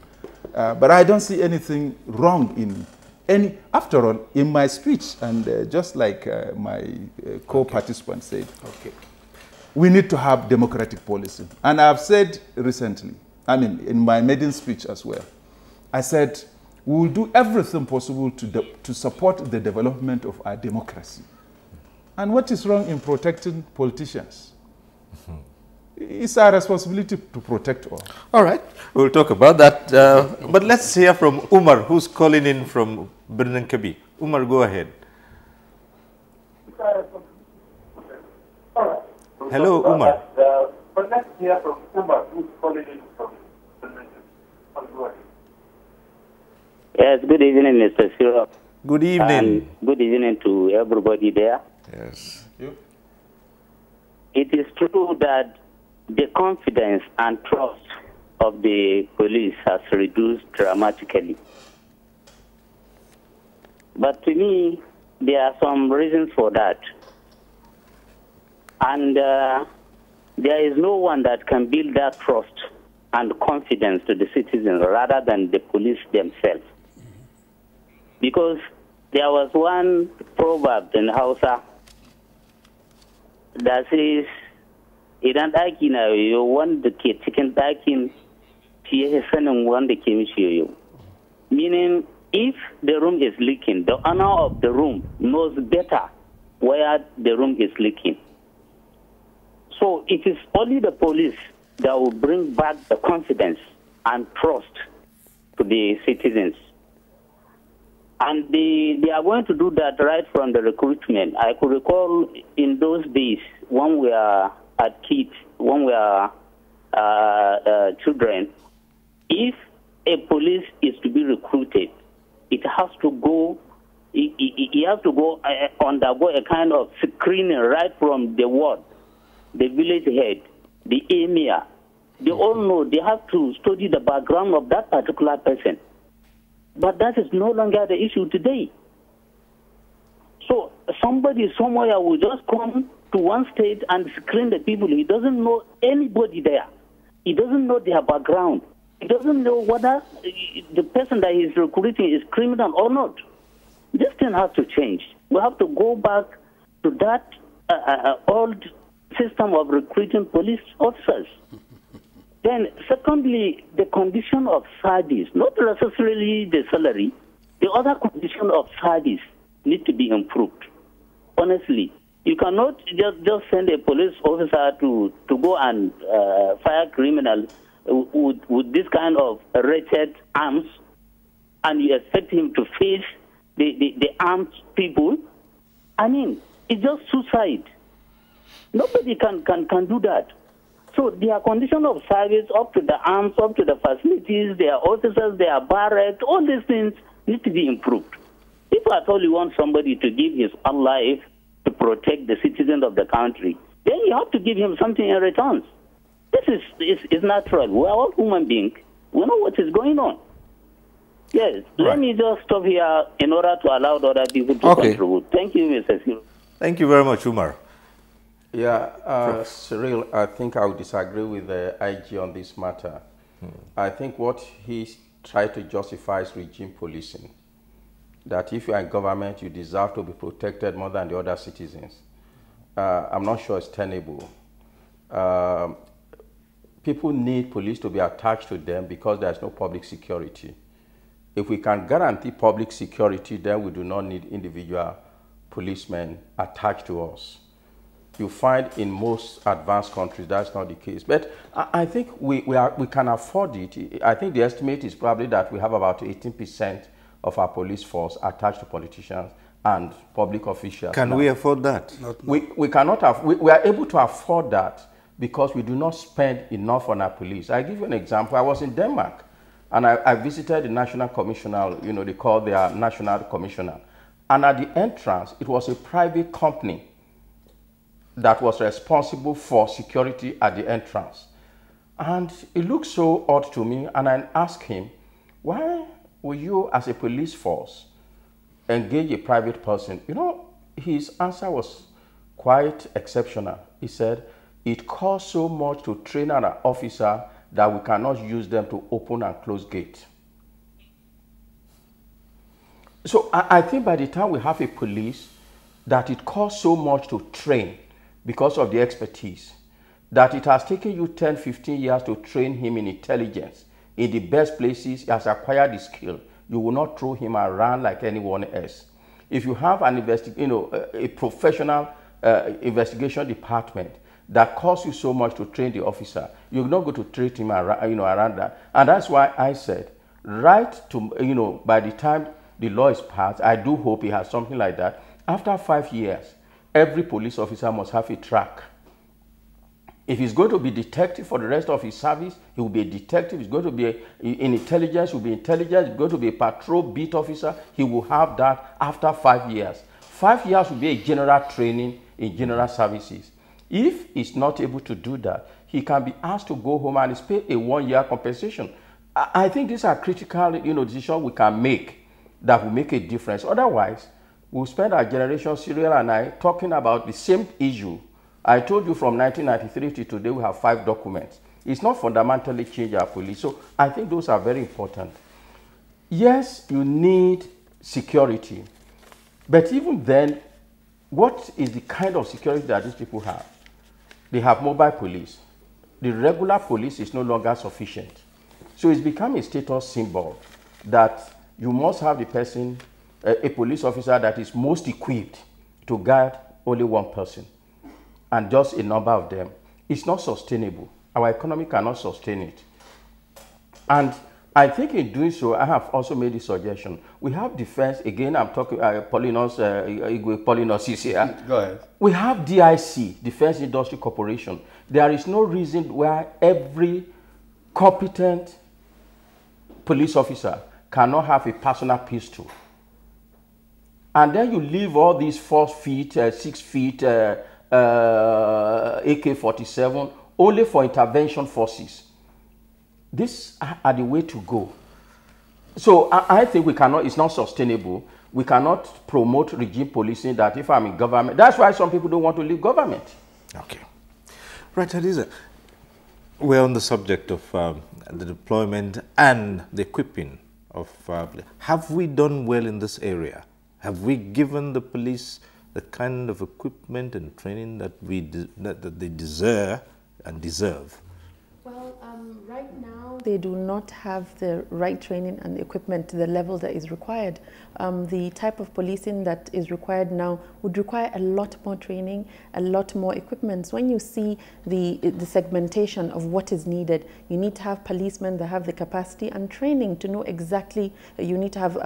But I don't see anything wrong in any, after all, in my speech, and just like my co-participant said, we need to have democratic policing. And I've said recently, in my maiden speech as well, I said, we will do everything possible to support the development of our democracy. And what is wrong in protecting politicians? It's our responsibility to protect all. All right, we'll talk about that. But let's hear from Umar, who's calling in from Birnin Kabi. Umar, go ahead. Hello, Umar. But let's hear from Umar, who's calling in from Birnin Kabi. Yes, good evening, Mr. Siro. Good evening. And good evening to everybody there. Yes. It is true that the confidence and trust of the police has reduced dramatically. But to me, there are some reasons for that. And there is no one that can build that trust and confidence to the citizens rather than the police themselves. Because there was one proverb in Hausa that says, idan ɗaki na yoyo wanda ke cikin ɗakin shi yake sanin wanda ke mishi yoyo. Meaning, if the room is leaking, the owner of the room knows better where the room is leaking. So it is only the police that will bring back the confidence and trust to the citizens. And they are going to do that right from the recruitment. I could recall in those days when we are at kids, when we are children, if a police is to be recruited, it has to go, he has to go undergo a kind of screening right from the ward, the village head, the emir. They all know they have to study the background of that particular person. But that is no longer the issue today. So somebody somewhere will just come to one state and screen the people. He doesn't know anybody there. He doesn't know their background. He doesn't know whether the person that he's recruiting is criminal or not. This thing has to change. We have to go back to that old system of recruiting police officers. Then, secondly, the condition of service, not necessarily the salary, the other condition of service need to be improved. Honestly, you cannot just send a police officer to go and fire criminals with this kind of wretched arms, and you expect him to face the armed people. I mean, it's just suicide. Nobody can do that. So their condition of service, up to the arms, up to the facilities, their officers, their barracks, all these things need to be improved. If at all you want somebody to give his own life to protect the citizens of the country, then you have to give him something in return. This is natural. We are all human beings. We know what is going on. Yes, right. Let me just stop here in order to allow other people to contribute. Thank you, Mr. Siro. Thank you very much, Umar. Yeah, Cyril, I think I would disagree with the IG on this matter. I think what he tried to justify is regime policing. that if you are in government, you deserve to be protected more than the other citizens. I'm not sure it's tenable. People need police to be attached to them because there's no public security. If we can guarantee public security, then we do not need individual policemen attached to us. You find in most advanced countries that's not the case. But I think we can afford it. I think the estimate is probably that we have about 18% of our police force attached to politicians and public officials. Can we afford that? We cannot. We are able to afford that because we do not spend enough on our police. I give you an example. I was in Denmark and I visited the National Commissioner, they call their National Commissioner. And at the entrance, it was a private company that was responsible for security at the entrance. And it looked so odd to me, and I asked him, why will you, as a police force, engage a private person? His answer was quite exceptional. He said, it costs so much to train an officer that we cannot use them to open and close gates. So I think by the time we have a police, that it costs so much to train because of the expertise, that it has taken you 10, 15 years to train him in intelligence. In the best places, he has acquired the skill. You will not throw him around like anyone else. If you have an a professional investigation department that costs you so much to train the officer, you're not going to treat him around, around that. And that's why I said, by the time the law is passed, I do hope he has something like that. After 5 years, every police officer must have a track. If he's going to be detective for the rest of his service, he will be a detective. He's going to be in intelligence, he will be intelligence. He's going to be a patrol beat officer. He will have that after 5 years. 5 years will be a general training in general services. If he's not able to do that, he can be asked to go home and is paid a 1-year compensation. I think these are critical decisions we can make that will make a difference. Otherwise, we'll spend our generation, Cyril and I, talking about the same issue. I told you from 1993 to today, we have 5 documents. It's not fundamentally changed our police. So I think those are very important. Yes, you need security. But even then, what is the kind of security that these people have? They have mobile police. The regular police is no longer sufficient. So it's become a status symbol that you must have the person, a police officer that is most equipped to guard only one person and just a number of them. It's not sustainable. Our economy cannot sustain it. And I think in doing so, I have also made a suggestion. We have defense, again, I'm talking, Polinos is here. Go ahead. We have DIC, Defense Industry Corporation. There is no reason why every competent police officer cannot have a personal pistol. And then you leave all these 4 feet, 6 feet, AK-47 only for intervention forces. These are the way to go. So I think we cannot, it's not sustainable. We cannot promote regime policing that if I'm in government. That's why some people don't want to leave government. Okay. Right, Hadiza. We're on the subject of the deployment and the equipping of... have we done well in this area? Have we given the police the kind of equipment and training that that they deserve and deserve? Well, right now they do not have the right training and equipment to the level that is required. The type of policing that is required now would require a lot more training, a lot more equipment. So when you see the segmentation of what is needed, you need to have policemen that have the capacity and training to know exactly. You need to have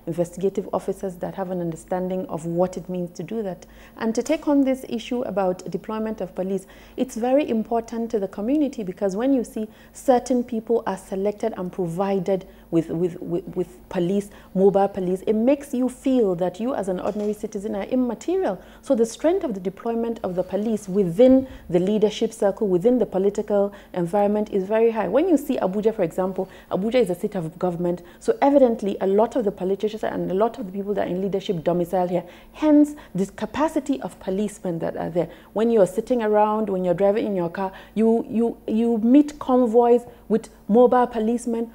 investigative officers that have an understanding of what it means to do that. And to take on this issue about deployment of police, it's very important to the community, because when you see certain people are selected and provided with police, mobile police, it makes you feel that you as an ordinary citizen are immaterial. So the strength of the deployment of the police within the leadership circle, within the political environment is very high. When you see Abuja, for example, Abuja is a seat of government, so evidently a lot of the politicians and a lot of the people that are in leadership domicile here, hence this capacity of policemen that are there. When you're sitting around, when you're driving in your car, you meet convoys with mobile policemen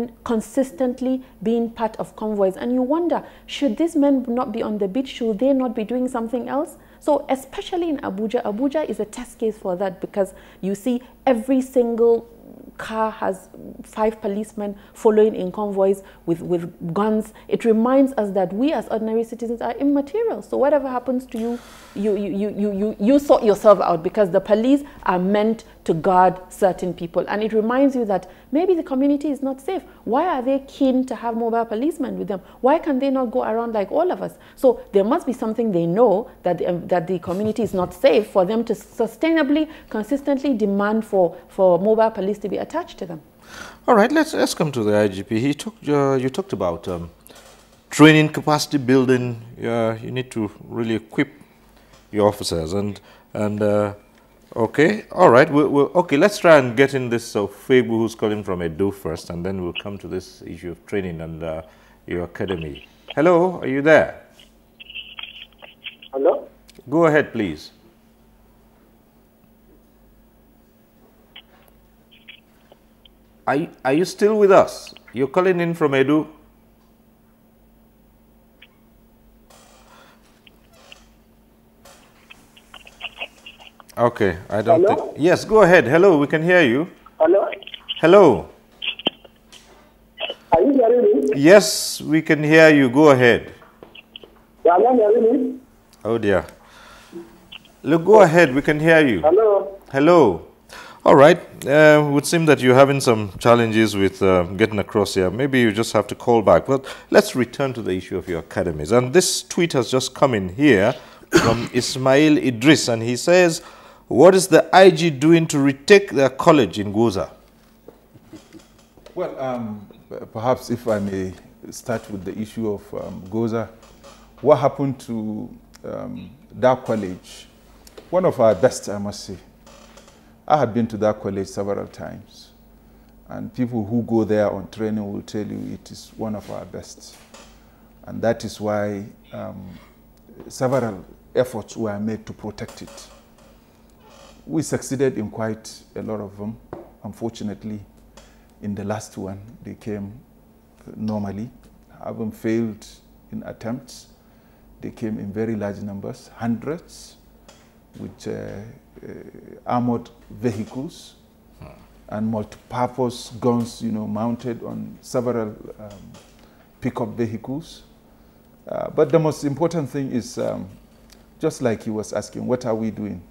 men consistently being part of convoys. And you wonder, should these men not be on the beach? Should they not be doing something else? So especially in Abuja, Abuja is a test case for that, because you see every single car has 5 policemen following in convoys with guns. It reminds us that we as ordinary citizens are immaterial. So whatever happens to you, you sort yourself out, because the police are meant to guard certain people. And it reminds you that maybe the community is not safe. Why are they keen to have mobile policemen with them? Why can they not go around like all of us? So there must be something they know, that the community is not safe, for them to sustainably, consistently demand for mobile police to be attached to them. All right, let's come to the IGP. You talked about training, capacity building. You need to really equip your officers, and okay, all right. Okay, let's try and get in this Febu, who's calling from Edo first, and then we'll come to this issue of training and your academy. Hello, are you there? Hello? Go ahead, please. Are you still with us? You're calling in from Edo? Okay, I don't think. Yes, go ahead. Hello, we can hear you. Hello? Hello. Are you hearing me? Yes, we can hear you. Go ahead. Are you hearing me? Oh dear. Look, go ahead. We can hear you. Hello? Hello. All right. It would seem that you're having some challenges with getting across here. Maybe you just have to call back. But let's return to the issue of your academies. And this tweet has just come in here from Ismail Idris, and he says, what is the IG doing to retake their college in Goza? Well, perhaps if I may start with the issue of Goza. What happened to that college? One of our best, I must say. I have been to that college several times, and people who go there on training will tell you it is one of our best. And that is why several efforts were made to protect it. We succeeded in quite a lot of them. Unfortunately, in the last one, they came normally, having failed in attempts. They came in very large numbers, hundreds, with armored vehicles and multi-purpose guns, mounted on several pickup vehicles. But the most important thing is, just like he was asking, what are we doing?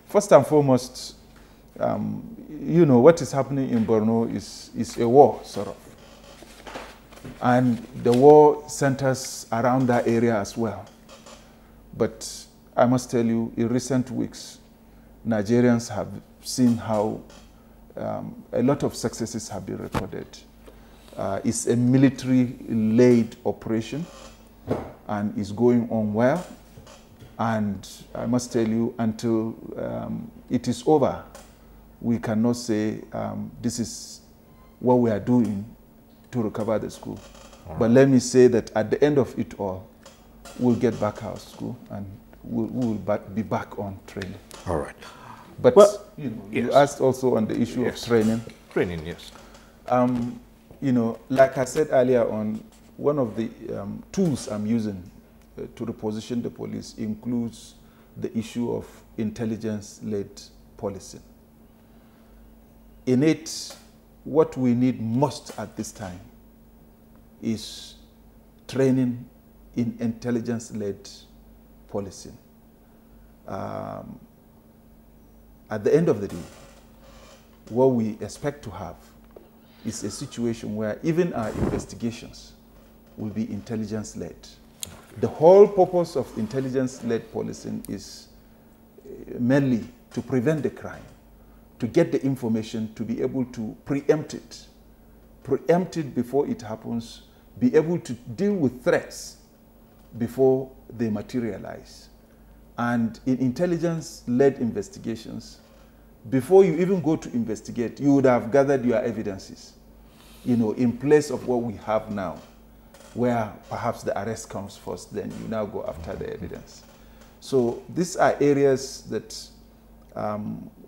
First and foremost, what is happening in Borno is a war, sort of. And the war centers around that area as well. But I must tell you, in recent weeks, Nigerians have seen how a lot of successes have been recorded. It's a military-led operation and is going on well. And I must tell you, until it is over, we cannot say this is what we are doing to recover the school. But let me say that at the end of it all, we'll get back our school and we'll be back on training. All right. But well, you asked also on the issue of training. Training, yes. Like I said earlier on, one of the tools I'm using to reposition the police includes the issue of intelligence-led policing. In it, what we need most at this time is training in intelligence-led policing. At the end of the day, what we expect to have is a situation where even our investigations will be intelligence-led. The whole purpose of intelligence-led policing is mainly to prevent the crime, to get the information, to be able to preempt it before it happens, be able to deal with threats before they materialize. And in intelligence-led investigations, before you even go to investigate, you would have gathered your evidences, in place of what we have now, where perhaps the arrest comes first, then you now go after the evidence. So these are areas that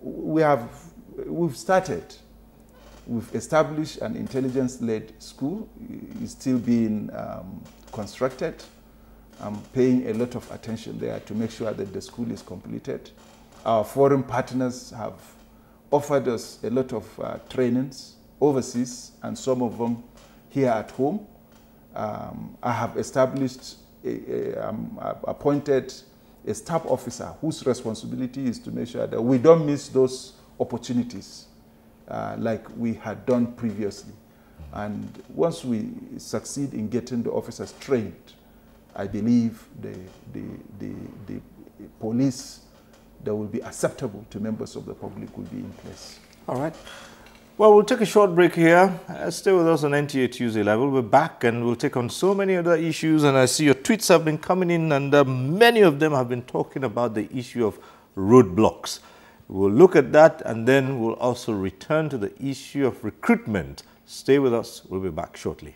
we've started. We've established an intelligence-led school. It's still being constructed. I'm paying a lot of attention there to make sure that the school is completed. Our foreign partners have offered us a lot of trainings overseas, and some of them here at home. I have established, appointed a staff officer whose responsibility is to make sure that we don't miss those opportunities like we had done previously. And once we succeed in getting the officers trained, I believe the police that will be acceptable to members of the public will be in place. All right. Well, we'll take a short break here. Stay with us on NTA Tuesday Live. We'll be back and we'll take on so many other issues. And I see your tweets have been coming in, and many of them have been talking about the issue of roadblocks. We'll look at that, and then we'll also return to the issue of recruitment. Stay with us. We'll be back shortly.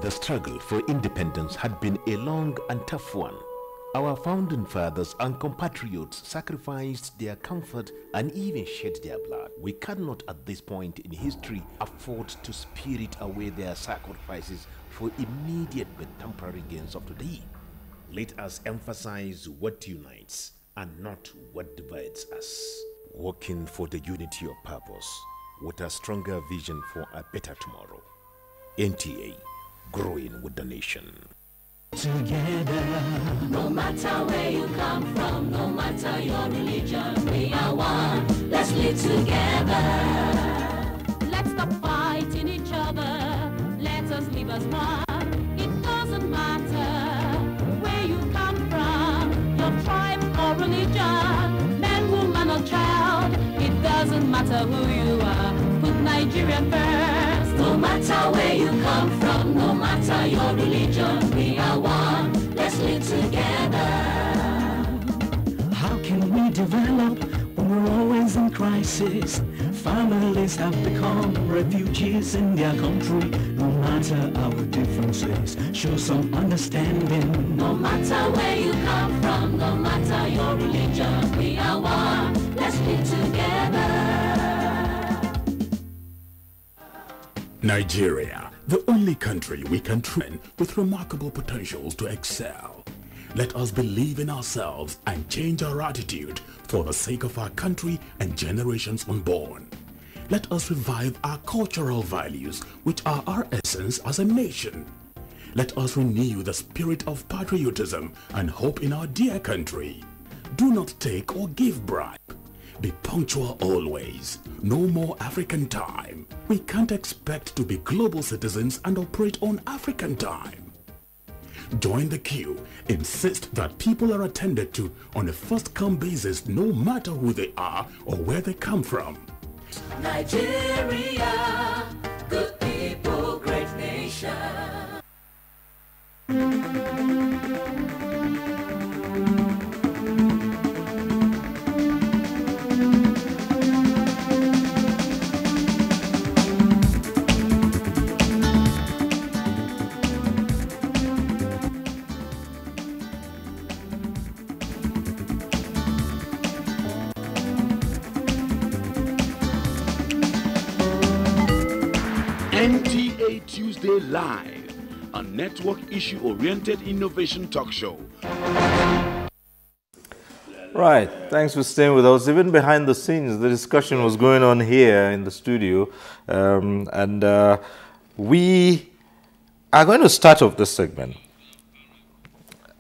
The struggle for independence had been a long and tough one. Our founding fathers and compatriots sacrificed their comfort and even shed their blood. We cannot at this point in history afford to spirit away their sacrifices for immediate but temporary gains of today. Let us emphasize what unites and not what divides us. Working for the unity of purpose with a stronger vision for a better tomorrow. NTA, growing with the nation. Together, no matter where you come from, no matter your religion, we are one. Let's live together. Let's stop fighting each other. Let us live as one. It doesn't matter where you come from, your tribe or religion, man, woman or child. It doesn't matter who you are. Put Nigeria first. No matter where you come from, no matter your religion, we are one. Let's live together. How can we develop when we're always in crisis? Families have become refugees in their country. No matter our differences, show some understanding. No matter where you come from, no matter your religion, we are one. Let's live together. Nigeria, the only country we can train with remarkable potentials to excel. Let us believe in ourselves and change our attitude for the sake of our country and generations unborn. Let us revive our cultural values, which are our essence as a nation. Let us renew the spirit of patriotism and hope in our dear country. Do not take or give bribe. Be punctual always. No more African time. We can't expect to be global citizens and operate on African time. Join the queue. Insist that people are attended to on a first-come basis, no matter who they are or where they come from. Nigeria, good people, great nation. NTA Tuesday Live, a network issue-oriented innovation talk show. Right, thanks for staying with us. Even behind the scenes, the discussion was going on here in the studio. We are going to start off this segment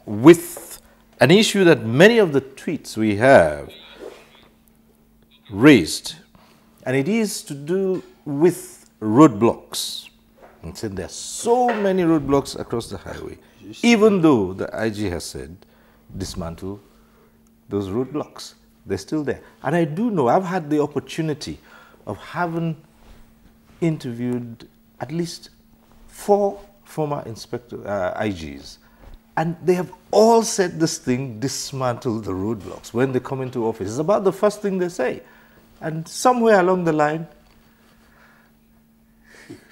with an issue that many of the tweets we have raised, and it is to do with roadblocks. And said there are so many roadblocks across the highway, even though the IG has said dismantle those roadblocks. They're still there. And I do know, I've had the opportunity of having interviewed at least 4 former IGs, and they have all said this thing, dismantle the roadblocks, when they come into office. It's about the first thing they say. And somewhere along the line,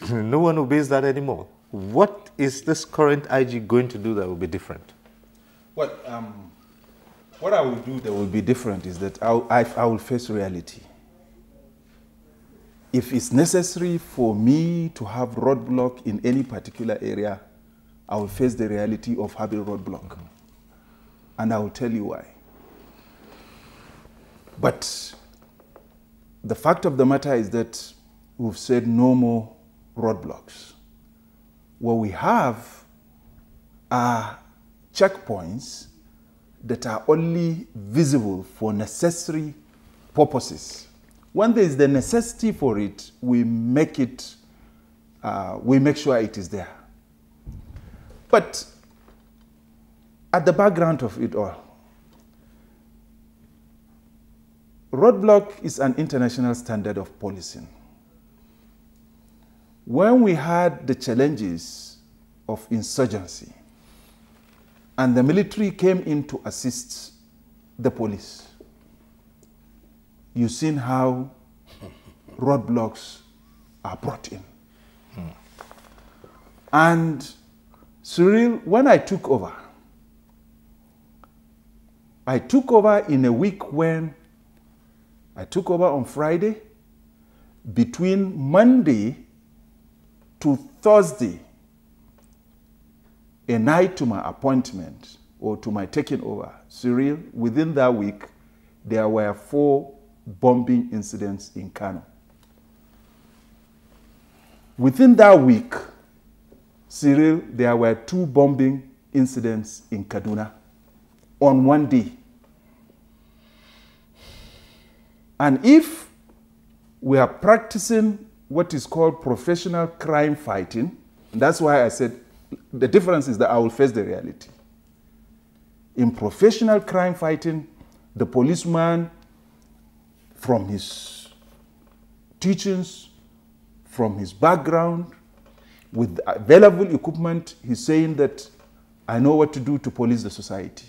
no one obeys that anymore. What is this current IG going to do that will be different? What I will do that will be different is that I will face reality. if it's necessary for me to have roadblock in any particular area, I will face the reality of having roadblock. And I will tell you why. But the fact of the matter is that we've said no more roadblocks. What we have are checkpoints that are only visible for necessary purposes. When there is the necessity for it, we make sure it is there. But at the background of it all, roadblock is an international standard of policing. When we had the challenges of insurgency and the military came in to assist the police, you've seen how roadblocks are brought in. And Cyril, when I took over in a week when I took over on Friday. Between Monday to Thursday, a night to my appointment or to my taking over, Cyril, within that week, there were 4 bombing incidents in Kano. Within that week, Cyril, there were 2 bombing incidents in Kaduna on one day. And if we are practicing what is called professional crime fighting, that's why I said the difference is that I will face the reality. In professional crime fighting, the policeman, from his teachings, from his background, with available equipment, he's saying that I know what to do to police the society.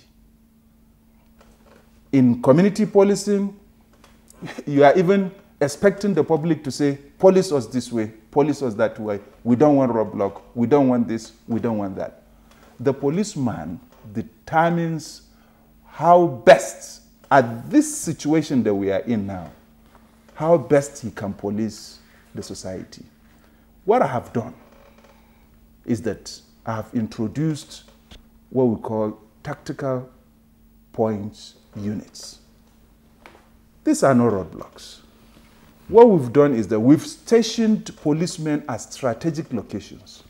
In community policing, you are even expecting the public to say, police us this way, police us that way. We don't want roadblock, we don't want this, we don't want that. The policeman determines how best, at this situation that we are in now, how best he can police the society. What I have done is that I have introduced what we call tactical points units. These are no roadblocks. What we've done is that we've stationed policemen at strategic locations.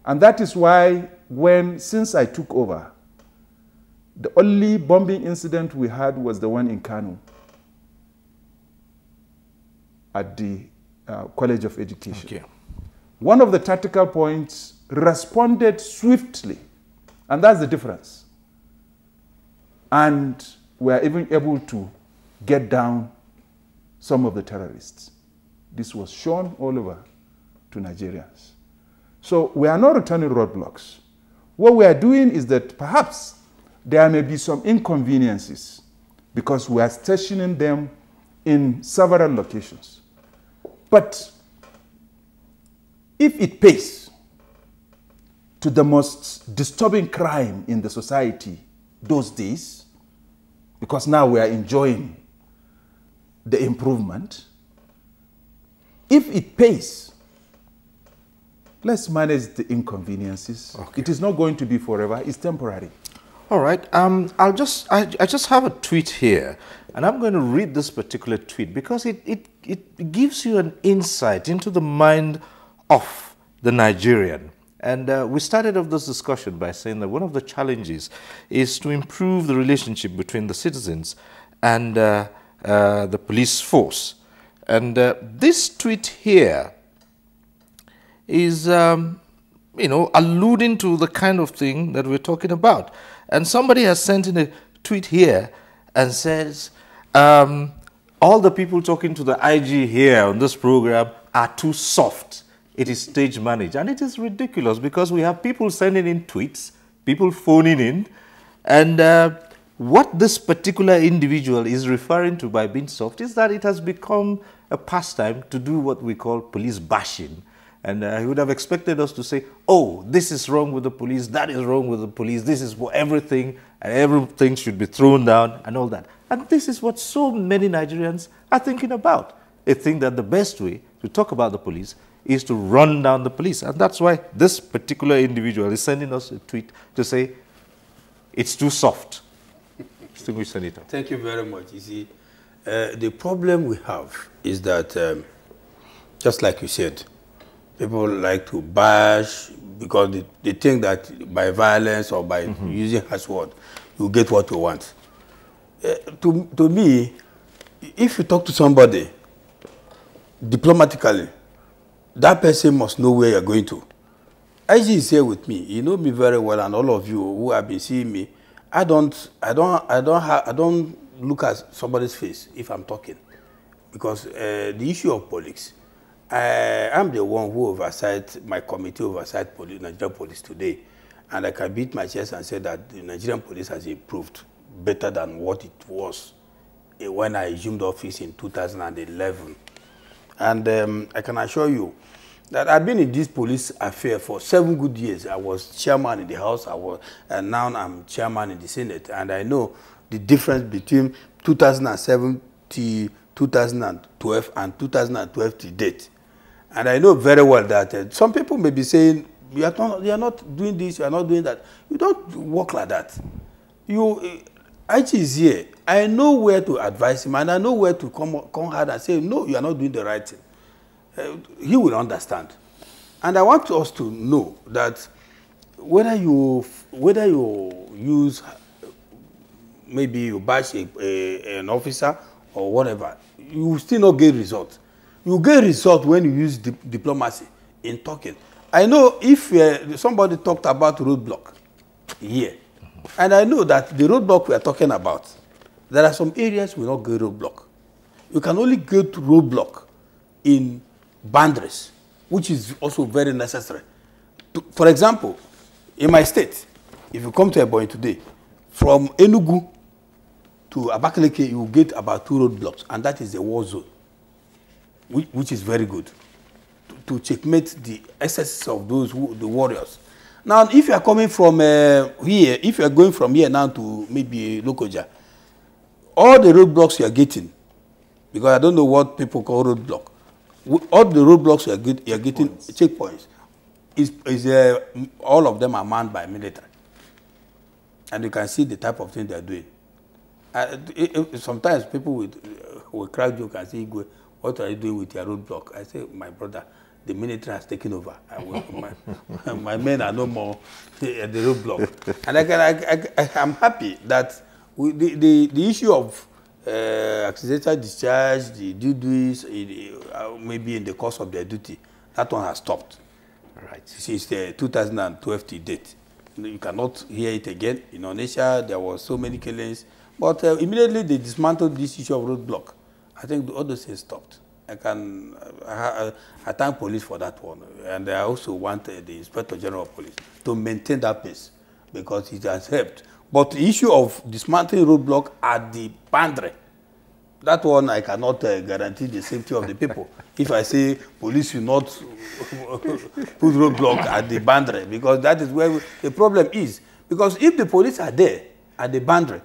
And that is why since I took over, the only bombing incident we had was the one in Kano at the College of Education. Okay. One of the tactical points responded swiftly, and that's the difference. And we are even able to get down some of the terrorists. This was shown all over to Nigerians. So we are not returning roadblocks. What we are doing is that perhaps there may be some inconveniences because we are stationing them in several locations. But if it pays to the most disturbing crime in the society those days, because now we are enjoying the improvement, if it pays, let's manage the inconveniences. Okay. It is not going to be forever, it's temporary. All right, I just have a tweet here, and I'm going to read this particular tweet because it gives you an insight into the mind of the Nigerian. And we started off this discussion by saying that one of the challenges is to improve the relationship between the citizens and the police force. And this tweet here is, alluding to the kind of thing that we're talking about. And somebody has sent in a tweet here and says, all the people talking to the IG here on this program are too soft. It is stage managed. And it is ridiculous because we have people sending in tweets, people phoning in, and what this particular individual is referring to by being soft is that it has become a pastime to do what we call police bashing. And he would have expected us to say, oh, this is wrong with the police, that is wrong with the police, this is for everything, and everything should be thrown down and all that. And this is what so many Nigerians are thinking about. think that the best way to talk about the police is to run down the police. And that's why this particular individual is sending us a tweet to say, it's too soft. Distinguished Senator. Thank you very much. You see, the problem we have is that, just like you said, people like to bash because they think that by violence or by using harsh word, you get what you want. To me, if you talk to somebody diplomatically, that person must know where you're going to. IG is here with me. You know me very well, and all of you who have been seeing me, I don't look at somebody's face if I'm talking, because the issue of police, I'm the one who oversight, my committee oversight Nigerian police today, and I can beat my chest and say that the Nigerian police has improved better than what it was when I assumed office in 2011. And I can assure you that I've been in this police affair for 7 good years. I was chairman in the House, and now I'm chairman in the Senate, and I know the difference between 2007 to 2012 and 2012 to date. And I know very well that some people may be saying, you are not doing this, you are not doing that. You don't work like that. IG is here. I know where to advise him, and I know where to come hard and say, no, you are not doing the right thing. He will understand. And I want us to know that whether you use, maybe you bash an officer or whatever, you will still not get results. You get results when you use diplomacy in talking. I know if somebody talked about roadblock here, and I know that the roadblock we are talking about, there are some areas we will not get roadblock. You can only get roadblock in boundaries, which is also very necessary. For example, in my state, if you come to Ebonyi today, from Enugu to Abakaliki, you will get about 2 roadblocks, and that is a war zone, which is very good to checkmate the excesses of the warriors. Now, if you are coming from here, if you are going from here now to maybe Lokoja, all the roadblocks you are getting, because I don't know what people call roadblock, all the roadblocks you are getting, checkpoints, all of them are manned by military. And you can see the type of thing they are doing. Sometimes people will crack joke and say, what are you doing with your roadblock? I say, my brother, the military has taken over. My men are no more at the roadblock. And I'm happy that the issue of accidental discharge, the duties, maybe in the course of their duty, that one has stopped. Right. Since the 2012 to date. You cannot hear it again. In Onitsha, there were so many killings. But immediately they dismantled this issue of roadblock. I think all those things stopped. I thank police for that one. And I also want the Inspector General of Police to maintain that pace because it has helped. But the issue of dismantling roadblock at the boundary, that one I cannot guarantee the safety of the people. If I say police will not put roadblock at the boundary, because that is where the problem is. Because if the police are there at the boundary,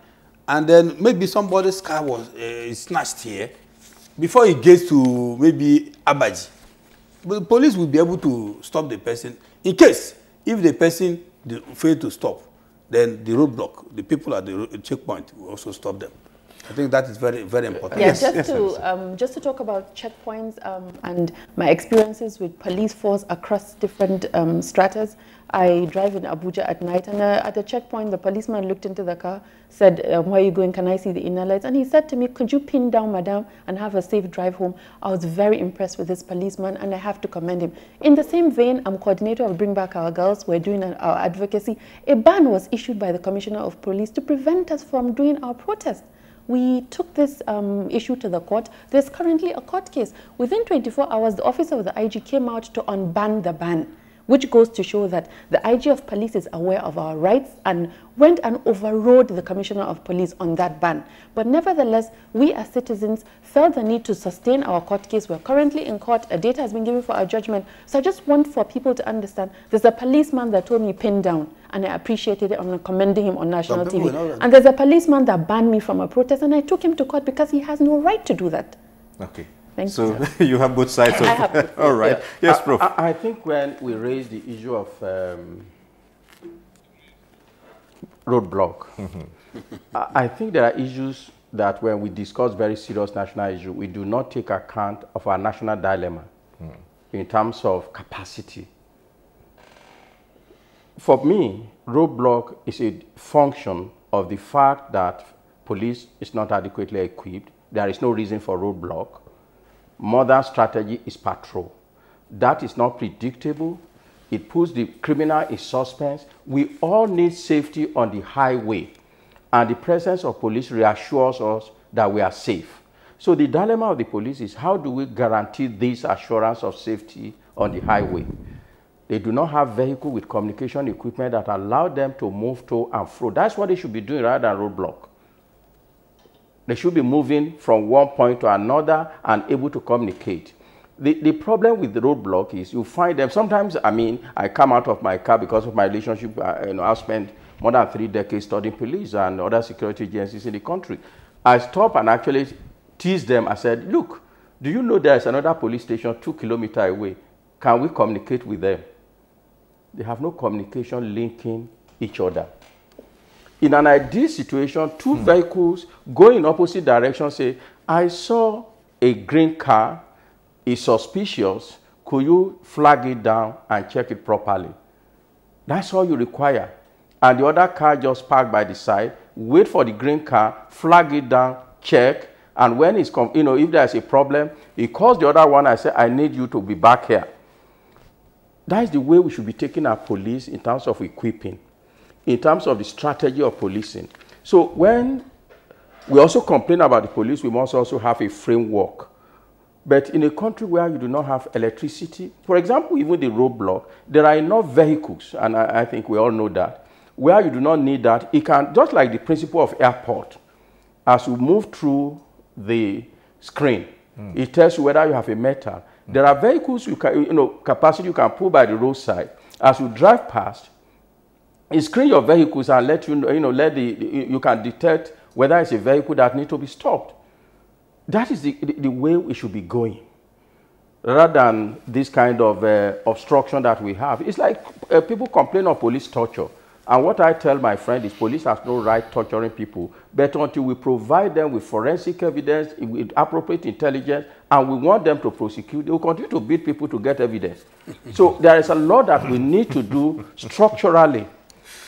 and then maybe somebody's car was snatched here, before it gets to maybe Abaji, the police will be able to stop the person. In case, if the person fails to stop, then the roadblock, the people at the checkpoint will also stop them. I think that is very, very important. Yeah, just to talk about checkpoints and my experiences with police force across different stratas. I drive in Abuja at night, and at the checkpoint, the policeman looked into the car, said, where are you going? Can I see the inner lights? And he said to me, could you pin down, madam, and have a safe drive home? I was very impressed with this policeman, and I have to commend him. In the same vein, I'm coordinator of Bring Back Our Girls. We're doing our advocacy. A ban was issued by the Commissioner of Police to prevent us from doing our protest. We took this issue to the court. There's currently a court case. Within 24 hours, the office of the IG came out to unban the ban, which goes to show that the IG of Police is aware of our rights and went and overrode the Commissioner of Police on that ban. But nevertheless, we as citizens felt the need to sustain our court case. We're currently in court. A date has been given for our judgment. So I just want for people to understand, there's a policeman that told me pin down, and I appreciated it, and I'm commending him on national TV. And there's a policeman that banned me from a protest, and I took him to court because he has no right to do that. Okay. Thank so you. you have both sides of I have both. All right. Yeah. Yes, Prof. I think when we raise the issue of roadblock, I think there are issues that when we discuss very serious national issue, we do not take account of our national dilemma in terms of capacity. For me, roadblock is a function of the fact that police is not adequately equipped. There is no reason for roadblock. Modern strategy is patrol. That is not predictable. It puts the criminal in suspense. We all need safety on the highway. And the presence of police reassures us that we are safe. So the dilemma of the police is how do we guarantee this assurance of safety on the highway? They do not have vehicle with communication equipment that allow them to move to and fro. That's what they should be doing rather than roadblock. They should be moving from one point to another and able to communicate. The problem with the roadblock is you find them, sometimes, I mean, I come out of my car because of my relationship, I've spent more than 3 decades studying police and other security agencies in the country. I stop and actually tease them. I said, look, do you know there's another police station 2 kilometers away? Can we communicate with them? They have no communication linking each other. In an ideal situation, 2 vehicles go in opposite directions, say, I saw a green car, it's suspicious, could you flag it down and check it properly? That's all you require. And the other car just parked by the side, wait for the green car, flag it down, check, and when it's, if there's a problem, he calls the other one and says, I need you to be back here. That is the way we should be taking our police in terms of equipping, in terms of the strategy of policing. So when we also complain about the police, we must also have a framework. But in a country where you do not have electricity, for example, even the roadblock, there are enough vehicles, and I think we all know that, where you do not need that, it can, just like the principle of airport, as you move through the screen, it tells you whether you have a metal. There are vehicles you can, capacity you can pull by the roadside. As you drive past, it screen your vehicles and let you know, you can detect whether it's a vehicle that needs to be stopped. That is the way we should be going, rather than this kind of obstruction that we have. It's like people complain of police torture. And what I tell my friend is police has no right torturing people, but until we provide them with forensic evidence, with appropriate intelligence, and we want them to prosecute, they will continue to beat people to get evidence. So there is a lot that we need to do structurally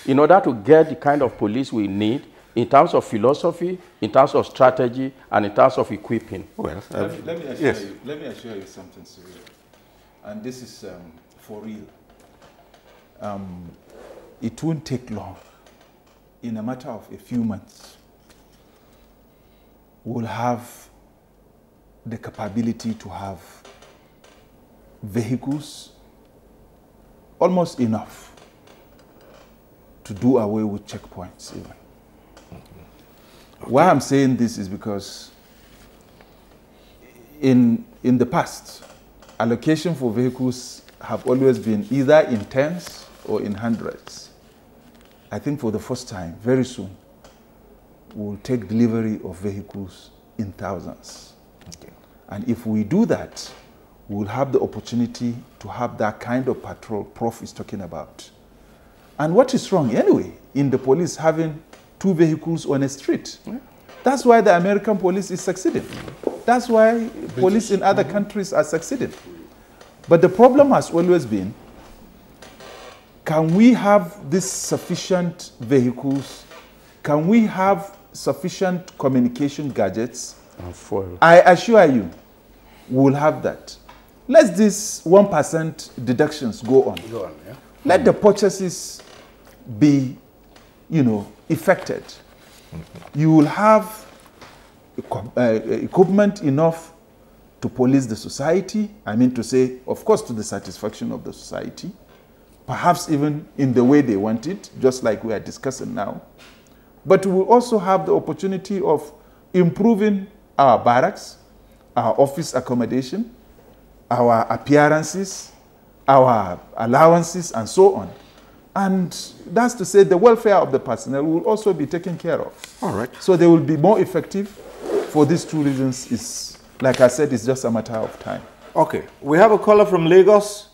in order to get the kind of police we need in terms of philosophy, in terms of strategy, and in terms of equipping. Well, let me assure you something, Cyril. And this is for real. It won't take long. In a matter of a few months, we'll have the capability to have vehicles almost enough to do away with checkpoints even. Why I'm saying this is because in the past, allocation for vehicles have always been either in tens or in hundreds. I think for the first time, very soon, we'll take delivery of vehicles in thousands. Okay. And if we do that, we'll have the opportunity to have that kind of patrol Prof is talking about. And what is wrong anyway in the police having 2 vehicles on a street? Yeah. That's why the American police is succeeding. That's why police in other countries are succeeding. But the problem has always been, can we have these sufficient vehicles? Can we have sufficient communication gadgets? I assure you, we'll have that. Let these 1% deductions go on. Yeah. Let the purchases be, effected. You will have equipment enough to police the society. I mean to say, of course, to the satisfaction of the society. Perhaps even in the way they want it, just like we are discussing now. But we will also have the opportunity of improving our barracks, our office accommodation, our appearances, our allowances, and so on. And that's to say the welfare of the personnel will also be taken care of. All right. So they will be more effective. For these 2 reasons, like I said, it's just a matter of time. Okay, we have a caller from Lagos.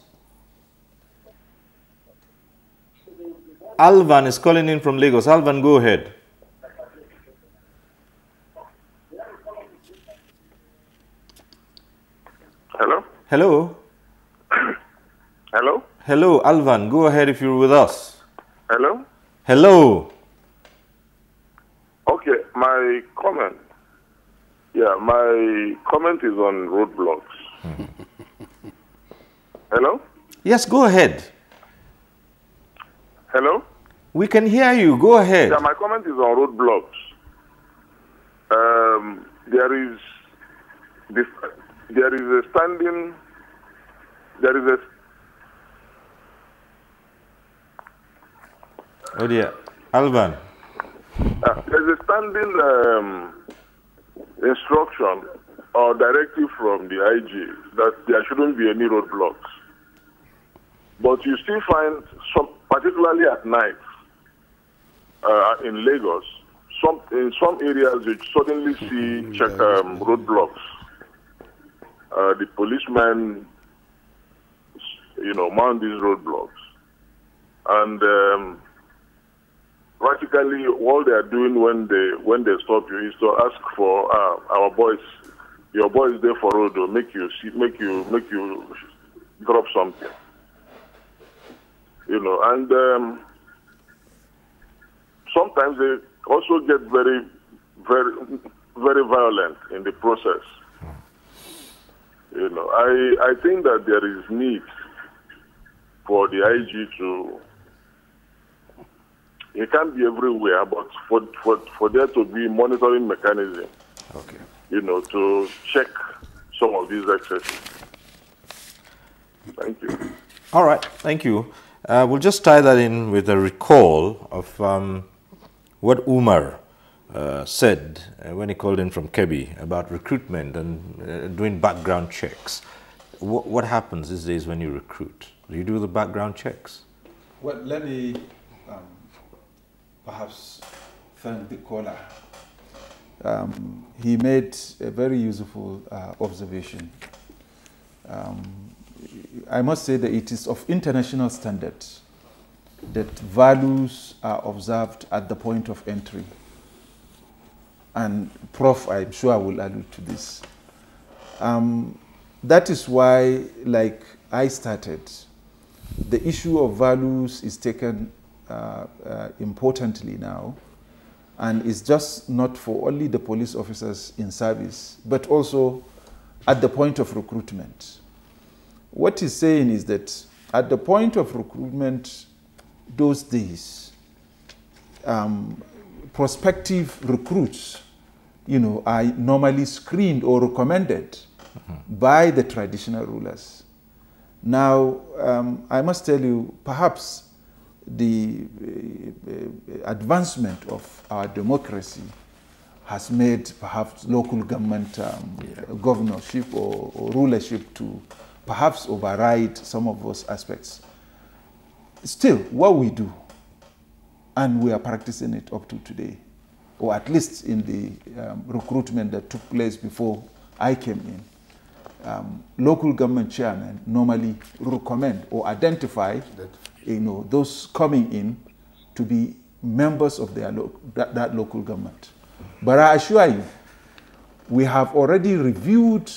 Alvan is calling in from Lagos. Alvan, go ahead. Hello? Hello? Hello? Hello, Alvan. Go ahead if you're with us. Hello? Hello. Okay, my comment. Yeah, my comment is on roadblocks. Hello? Yes, go ahead. Hello? We can hear you. Go ahead. Yeah, my comment is on roadblocks. There is a standing. There is a. Oh dear, Alvan. There's a standing instruction or directive from the IG that there shouldn't be any roadblocks. But you still find some, particularly at night, in Lagos, in some areas you suddenly see roadblocks. The policemen, mount these roadblocks, and practically all they are doing when they stop you is to ask for our boys, your boys there for road, or make you drop something. And sometimes they also get very, very, very violent in the process. I think that there is need for the IG to. It can't be everywhere, but for there to be monitoring mechanism. Okay. To check some of these excesses. Thank you. All right, thank you. We'll just tie that in with a recall of what Umar said when he called in from Kebbi about recruitment and doing background checks. What happens these days when you recruit? Do you do the background checks? Well, let me perhaps thank the caller. He made a very useful observation. I must say that it is of international standard that values are observed at the point of entry. And Prof, I'm sure I will allude to this. That is why, like I started, the issue of values is taken importantly now, and it's just not for only the police officers in service, but also at the point of recruitment. What he's saying is that at the point of recruitment, those days, prospective recruits, are normally screened or recommended by the traditional rulers. Now, I must tell you, perhaps the advancement of our democracy has made perhaps local government governorship or rulership to perhaps override some of those aspects. Still, what we do, and we are practicing it up to today, or at least in the recruitment that took place before I came in, local government chairmen normally recommend or identify those coming in to be members of their that local government. But I assure you, we have already reviewed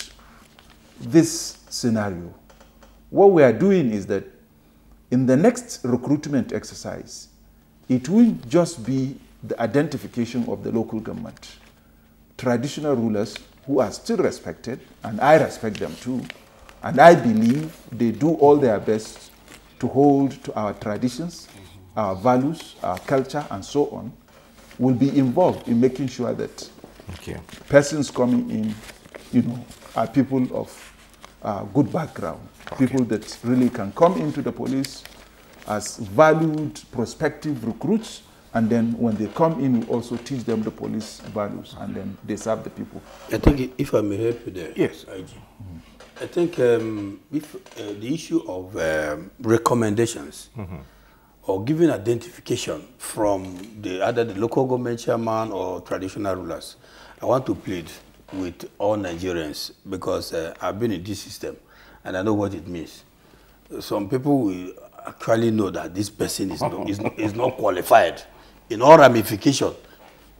this scenario. What we are doing is that in the next recruitment exercise, it will just be the identification of the local government. Traditional rulers who are still respected, and I respect them too, and I believe they do all their best to hold to our traditions, our values, our culture, and so on, will be involved in making sure that persons coming in, are people of good background, people that really can come into the police as valued prospective recruits, and then when they come in, we also teach them the police values, and then they serve the people. I think if I may help you there, yes, IG. I think if the issue of recommendations or giving identification from either the local government chairman or traditional rulers, I want to plead with all Nigerians because I've been in this system and I know what it means. Some people will actually know that this person is not qualified. In all ramification,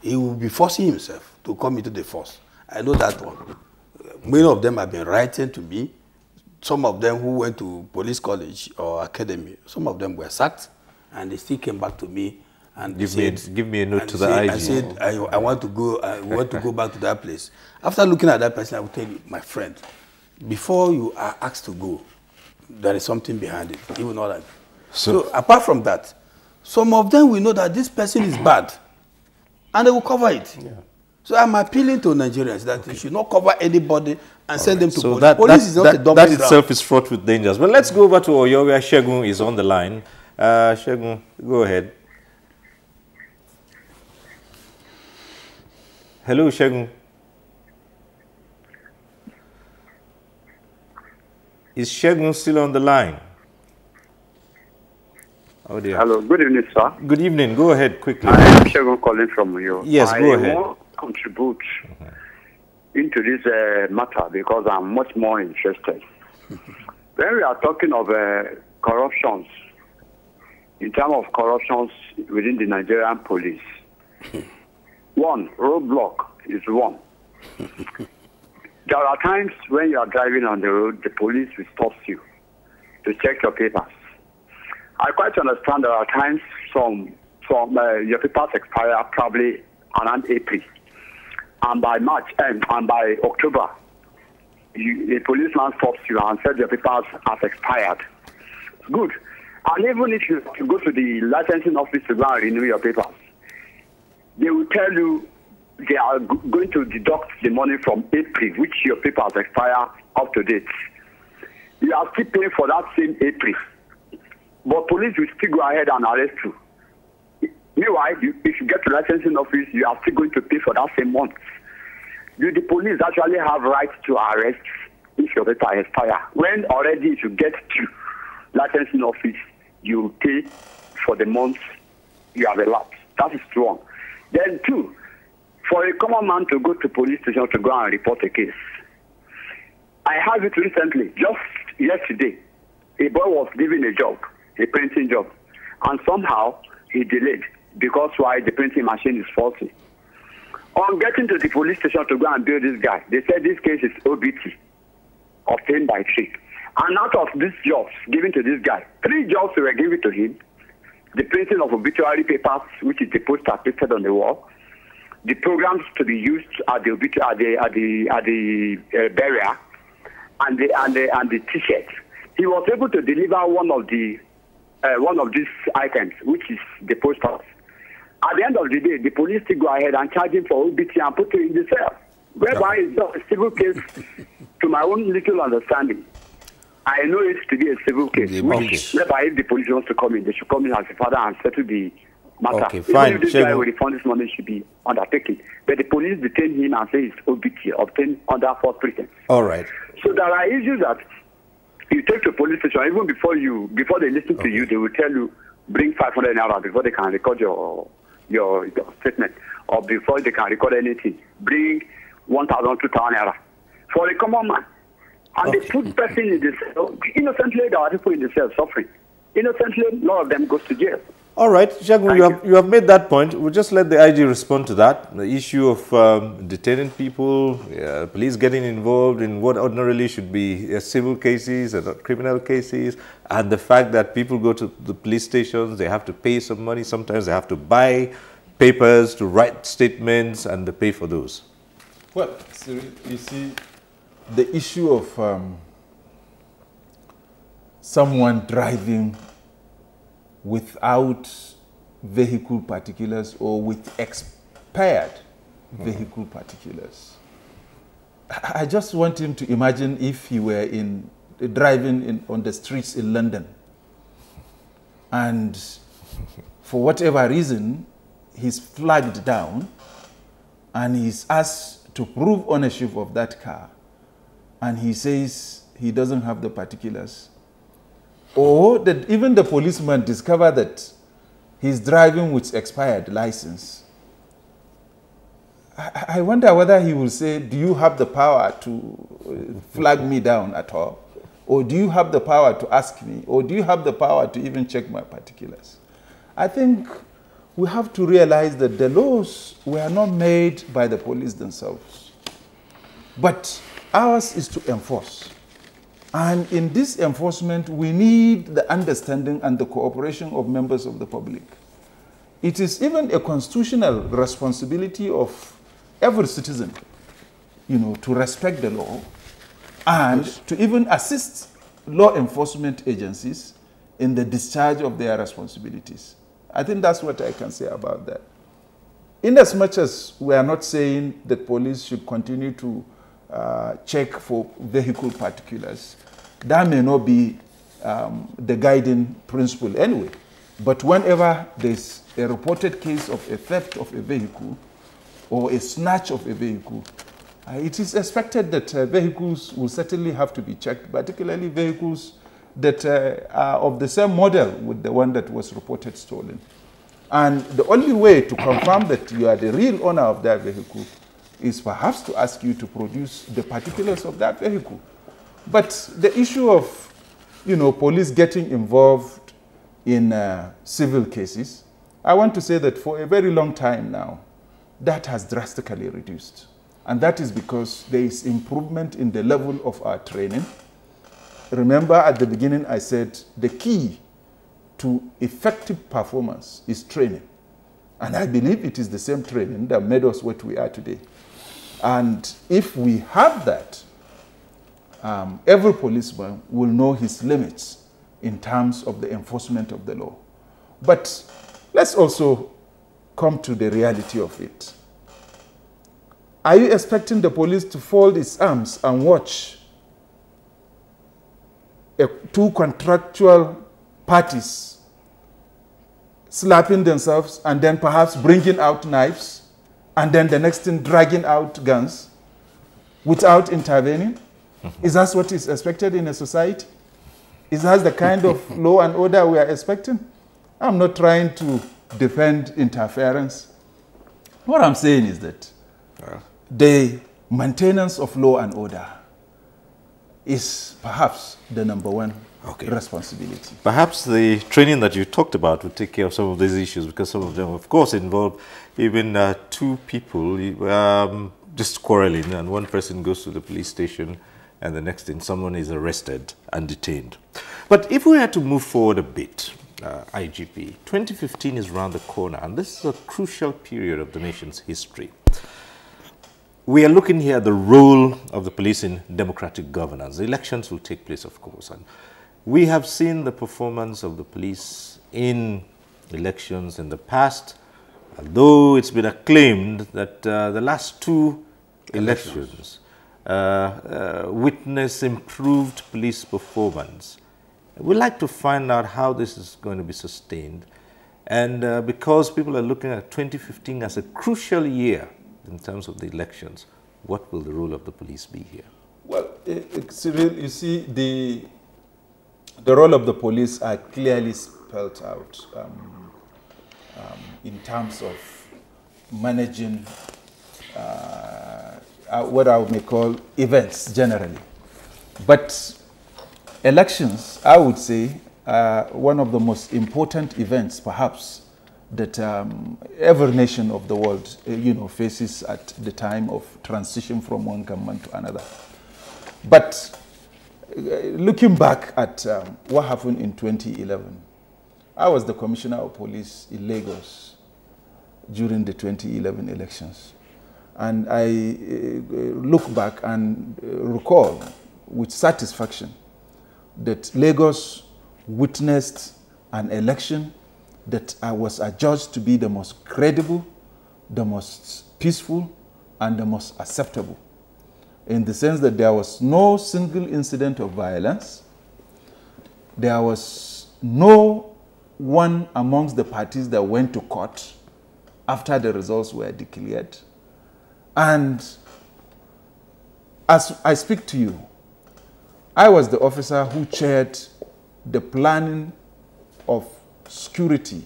he will be forcing himself to come into the force. I know that one. Many of them have been writing to me. Some of them who went to police college or academy, some of them were sacked, and they still came back to me and give me a note to the IG. I said, I want to go back to that place. After looking at that person, I will tell you, my friend, before you are asked to go, there is something behind it. You will know that. So apart from that, some of them will know that this person is bad, and they will cover it. Yeah. So I'm appealing to Nigerians that they should not cover anybody and send them to police. Police is not a dumping that itself is fraught with dangers. But let's go over to Oyo, where Shegun is on the line. Shegun, go ahead. Hello, Shegun. Is Shegun still on the line? Oh dear. Hello, good evening, sir. Good evening. Go ahead quickly. I am Shegun calling from you. Yes, go ahead. I want to contribute into this matter because I'm much more interested. When we are talking of corruptions, in terms of corruptions within the Nigerian police, one, roadblock is one. There are times when you are driving on the road, the police will stop you to check your papers. I quite understand there are times your papers expire probably around April. And by March and by October, a policeman stops you and says your papers have expired. Good. And even if you go to the licensing office to go and renew your papers, they will tell you they are going to deduct the money from April, which your papers expire up to date. You are still paying for that same April. But police will still go ahead and arrest you. Meanwhile, if you get to licensing office, you are still going to pay for that same month. Do the police actually have rights to arrest if your paper expire? When already if you get to licensing office, you pay for the month you have elapsed. That is wrong. Then two, for a common man to go to police station to go and report a case. I have it recently, just yesterday. A boy was given a job, a printing job, and somehow he delayed because why? The printing machine is faulty. On getting to the police station to go and bill this guy, they said this case is OBT, obtained by trick. And out of these jobs given to this guy, 3 jobs were given to him: the printing of obituary papers, which is the poster pasted on the wall, the programs to be used at the burial, and the T-shirt. He was able to deliver one of these items, which is the posters. At the end of the day, the police still go ahead and charge him for OBT and put him in the cell, whereby it's just a civil case. To my own little understanding, I know it to be a civil case, whereby if the police wants to come in, they should come in as a father and settle the matter. Okay, fine. Even if this guy will refund this money, should be undertaken. But the police detain him and say it's OBT, obtained under false pretense. All right. So there are issues that you take to police station, even before they listen to you, they will tell you, bring 500 naira before they can record your statement, or before they can record anything, bring 1,000, 2,000 naira. For a common man. And they put person in the cell. Innocently, there are people in the cell suffering. Innocently, a lot of them goes to jail. All right, Shegun, you have made that point. We'll just let the IG respond to that. The issue of detaining people, police getting involved in what ordinarily should be civil cases and not criminal cases, and the fact that people go to the police stations, they have to pay some money. Sometimes they have to buy papers to write statements, and they pay for those. Well, so you see, the issue of someone driving without vehicle particulars or with expired vehicle particulars. I just want him to imagine if he were driving on the streets in London, and for whatever reason he's flagged down and he's asked to prove ownership of that car, and he says he doesn't have the particulars, or that even the policeman discover that he's driving with expired license. I wonder whether he will say, do you have the power to flag me down at all? Or do you have the power to ask me? Or do you have the power to even check my particulars? I think we have to realize that the laws were not made by the police themselves. But ours is to enforce. And in this enforcement, we need the understanding and the cooperation of members of the public. It is even a constitutional responsibility of every citizen, to respect the law and to even assist law enforcement agencies in the discharge of their responsibilities. I think that's what I can say about that. In as much as we are not saying that police should continue to check for vehicle particulars, that may not be the guiding principle anyway. But whenever there's a reported case of a theft of a vehicle or a snatch of a vehicle, it is expected that vehicles will certainly have to be checked, particularly vehicles that are of the same model with the one that was reported stolen. And the only way to confirm that you are the real owner of that vehicle is perhaps to ask you to produce the particulars of that vehicle. But the issue of, police getting involved in civil cases, I want to say that for a very long time now, that has drastically reduced. And that is because there is improvement in the level of our training. Remember at the beginning I said the key to effective performance is training. And I believe it is the same training that made us what we are today. And if we have that, every policeman will know his limits in terms of the enforcement of the law. But let's also come to the reality of it. Are you expecting the police to fold its arms and watch two contractual parties slapping themselves and then perhaps bringing out knives and then the next thing dragging out guns without intervening? Is that what is expected in a society? Is that the kind of law and order we are expecting? I'm not trying to defend interference. What I'm saying is that the maintenance of law and order is perhaps the number one responsibility. Perhaps the training that you talked about would take care of some of these issues, because some of them, of course, involve even two people just quarreling, and one person goes to the police station and the next thing someone is arrested and detained. But if we had to move forward a bit, IGP, 2015 is around the corner, and this is a crucial period of the nation's history. We are looking here at the role of the police in democratic governance. The elections will take place, of course, and we have seen the performance of the police in elections in the past, although it's been acclaimed that the last two elections witness improved police performance. We'd like to find out how this is going to be sustained, and because people are looking at 2015 as a crucial year in terms of the elections, what will the role of the police be here? Well, Cyril, you see, the role of the police are clearly spelled out in terms of managing what I may call events generally. But elections, I would say, are one of the most important events, perhaps, that every nation of the world, faces at the time of transition from one government to another. But looking back at what happened in 2011, I was the Commissioner of Police in Lagos during the 2011 elections. And I look back and recall with satisfaction that Lagos witnessed an election that was adjudged to be the most credible, the most peaceful, and the most acceptable, in the sense that there was no single incident of violence. There was no one amongst the parties that went to court after the results were declared. And as I speak to you, I was the officer who chaired the planning of security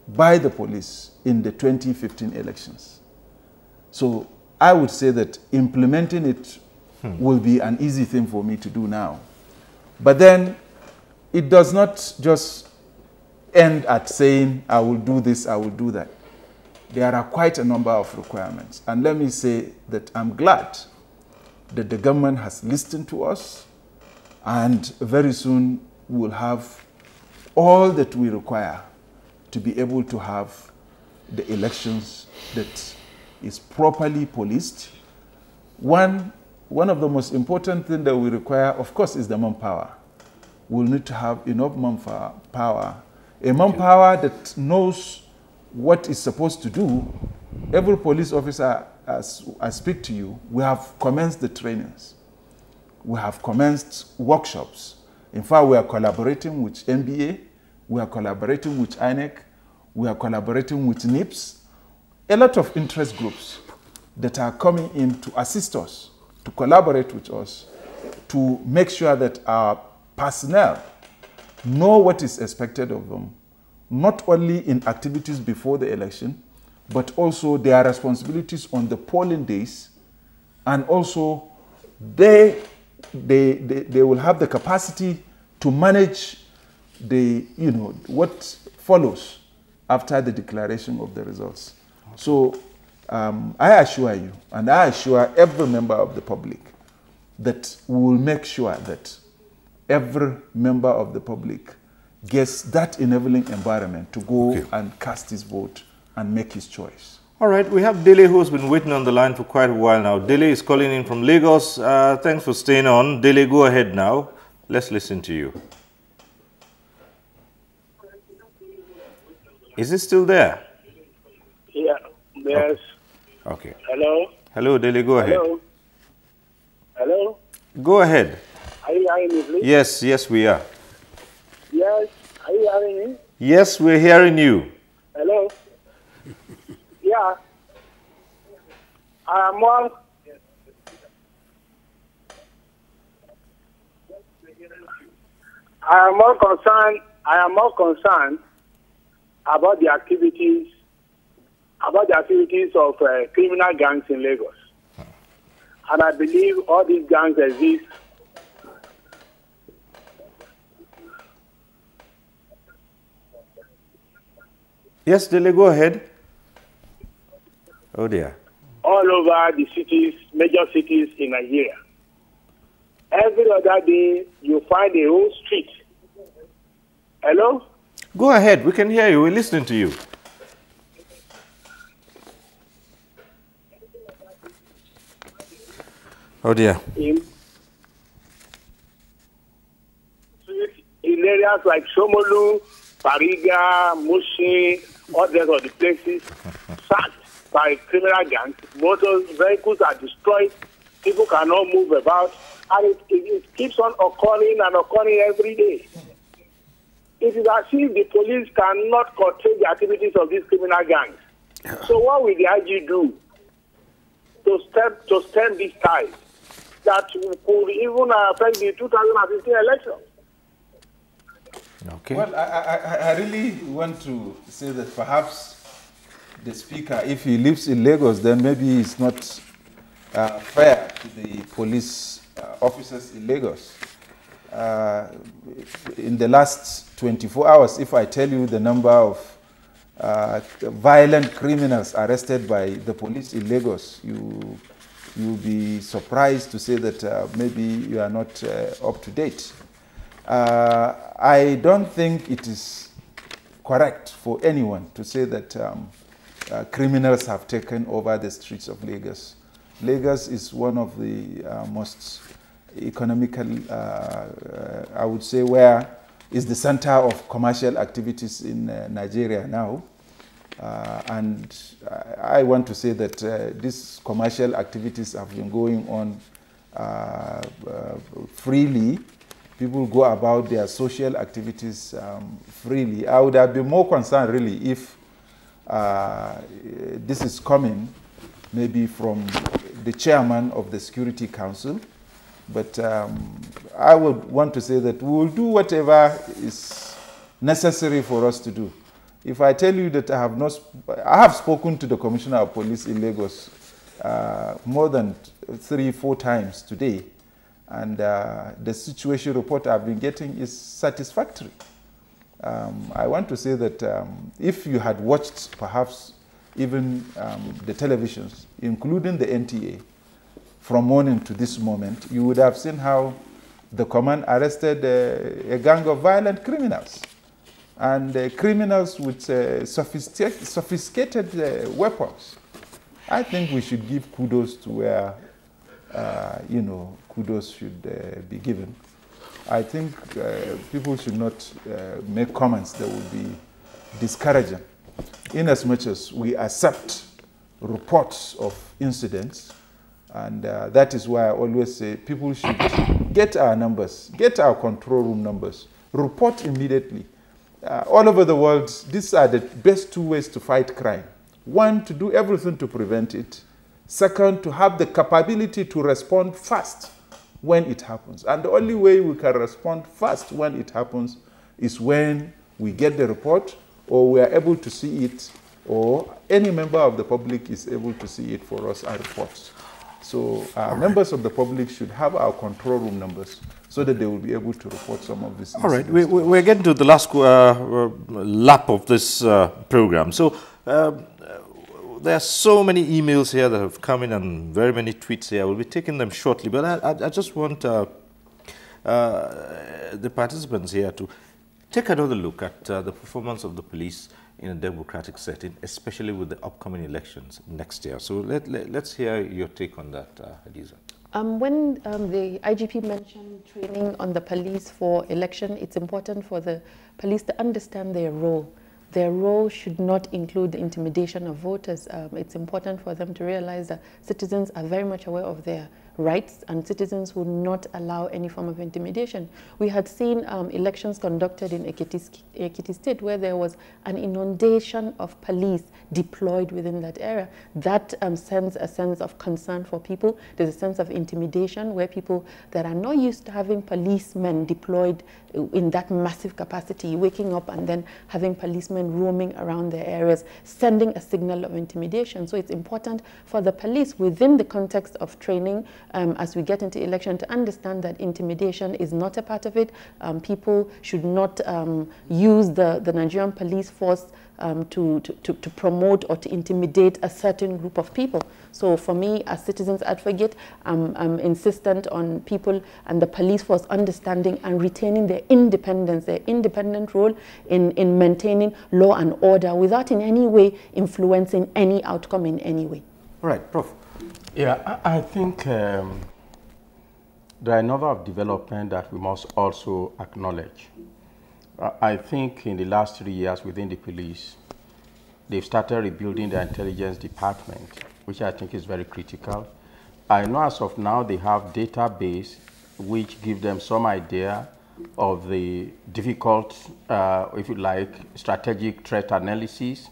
by the police in the 2015 elections. So I would say that implementing it will be an easy thing for me to do now. But then it does not just end at saying, I will do this, I will do that. There are quite a number of requirements. And let me say that I'm glad that the government has listened to us, and very soon we'll have all that we require to be able to have the elections that is properly policed. One of the most important things that we require, of course, is the manpower. We'll need to have enough manpower, a manpower that knows what is supposed to do. Every police officer, as I speak to you, we have commenced the trainings. We have commenced workshops. In fact, we are collaborating with NBA, we are collaborating with INEC, we are collaborating with NIPS, a lot of interest groups that are coming in to assist us, to collaborate with us, to make sure that our personnel know what is expected of them, not only in activities before the election, but also their responsibilities on the polling days, and also they will have the capacity to manage the, what follows after the declaration of the results. So I assure you, and I assure every member of the public, that we will make sure that every member of the public gets that enabling environment to go and cast his vote and make his choice. All right, we have Dele, who's been waiting on the line for quite a while now. Dele is calling in from Lagos. Thanks for staying on. Dele, go ahead now. Let's listen to you. Is it still there? Yeah, yes. Okay. Hello? Hello, Dele, go ahead. Hello? Hello? Go ahead. Are you hearing me, please? Yes, we are. Yes, are you hearing me? Yes, we're hearing you. Hello? Yeah. I am more concerned about the activities of criminal gangs in Lagos. And I believe all these gangs exist. Yes, Dele, go ahead. Oh dear. All over the cities, major cities in Nigeria. Every other day, you find a whole street. Hello? Go ahead. We can hear you. We're listening to you. Oh dear. In areas like Shomolu, Pariga, Mushi, others of the places sacked by criminal gangs. Motor vehicles are destroyed. People cannot move about. And it keeps on occurring and occurring every day. It is as if the police cannot control the activities of these criminal gangs. So what will the IG do to stem this tide that could even affect the 2015 election? Okay. Well, I really want to say that perhaps the speaker, if he lives in Lagos, then maybe it's not fair to the police officers in Lagos. In the last 24 hours, if I tell you the number of violent criminals arrested by the police in Lagos, you'll be surprised to say that maybe you are not up to date. I don't think it is correct for anyone to say that criminals have taken over the streets of Lagos. Lagos is one of the most economical, I would say, where is the center of commercial activities in Nigeria now. And I want to say that these commercial activities have been going on freely. People go about their social activities freely. I would have been more concerned, really, if this is coming maybe from the chairman of the Security Council. But I would want to say that we will do whatever is necessary for us to do. If I tell you that I have spoken to the Commissioner of Police in Lagos more than 3-4 times today, and the situation report I've been getting is satisfactory. I want to say that if you had watched perhaps even the televisions, including the NTA, from morning to this moment, you would have seen how the command arrested a gang of violent criminals, and criminals with sophisticated weapons. I think we should give kudos to where, kudos should be given. I think people should not make comments that would be discouraging, in as much as we accept reports of incidents. And that is why I always say people should get our numbers, get our control room numbers, report immediately. All over the world, these are the best 2 ways to fight crime. One, to do everything to prevent it. Second, to have the capability to respond fast when it happens. And the only way we can respond fast when it happens is when we get the report, or we are able to see it, or any member of the public is able to see it for us and report. So members of the public should have our control room numbers so that they will be able to report some of this. All right, we're getting to the last lap of this program. So there are so many emails here that have come in and very many tweets here. We'll be taking them shortly, but I just want the participants here to take another look at the performance of the police in a democratic setting, especially with the upcoming elections next year. So let's hear your take on that, Hadiza. When the IGP mentioned training on the police for election, it's important for the police to understand their role. Their role should not include the intimidation of voters. It's important for them to realize that citizens are very much aware of their rights, and citizens will not allow any form of intimidation. We had seen elections conducted in Ekiti State where there was an inundation of police deployed within that area. That sends a sense of concern for people. There's a sense of intimidation where people that are not used to having policemen deployed in that massive capacity, waking up and then having policemen roaming around their areas, sending a signal of intimidation. So it's important for the police within the context of training as we get into election to understand that intimidation is not a part of it. People should not use the Nigerian police force to promote or to intimidate a certain group of people. So for me, as citizens advocate, I'm insistent on people and the police force understanding and retaining their independence, their independent role in maintaining law and order without in any way influencing any outcome in any way. All right, Prof. Yeah, I think there are a number of developments that we must also acknowledge. I think in the last 3 years within the police, they've started rebuilding the intelligence department, which I think is very critical. I know as of now they have database which give them some idea of the difficult, if you like, strategic threat analysis,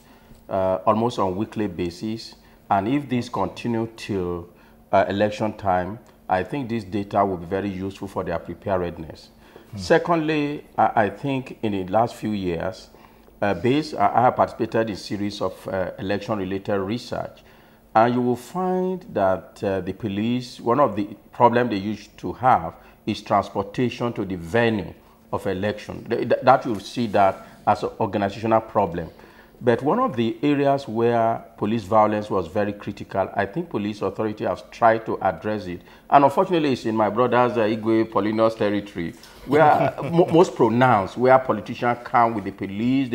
almost on a weekly basis. And if this continue till election time, I think this data will be very useful for their preparedness. Secondly, I think in the last few years, I have participated in a series of election-related research, and you will find that the police, one of the problems they used to have is transportation to the venue of election. That you'll see that as an organizational problem. But one of the areas where police violence was very critical, I think police authority have tried to address it. And unfortunately, it's in my brother's Igwe Polinos territory, where most pronounced, where politicians come with the police,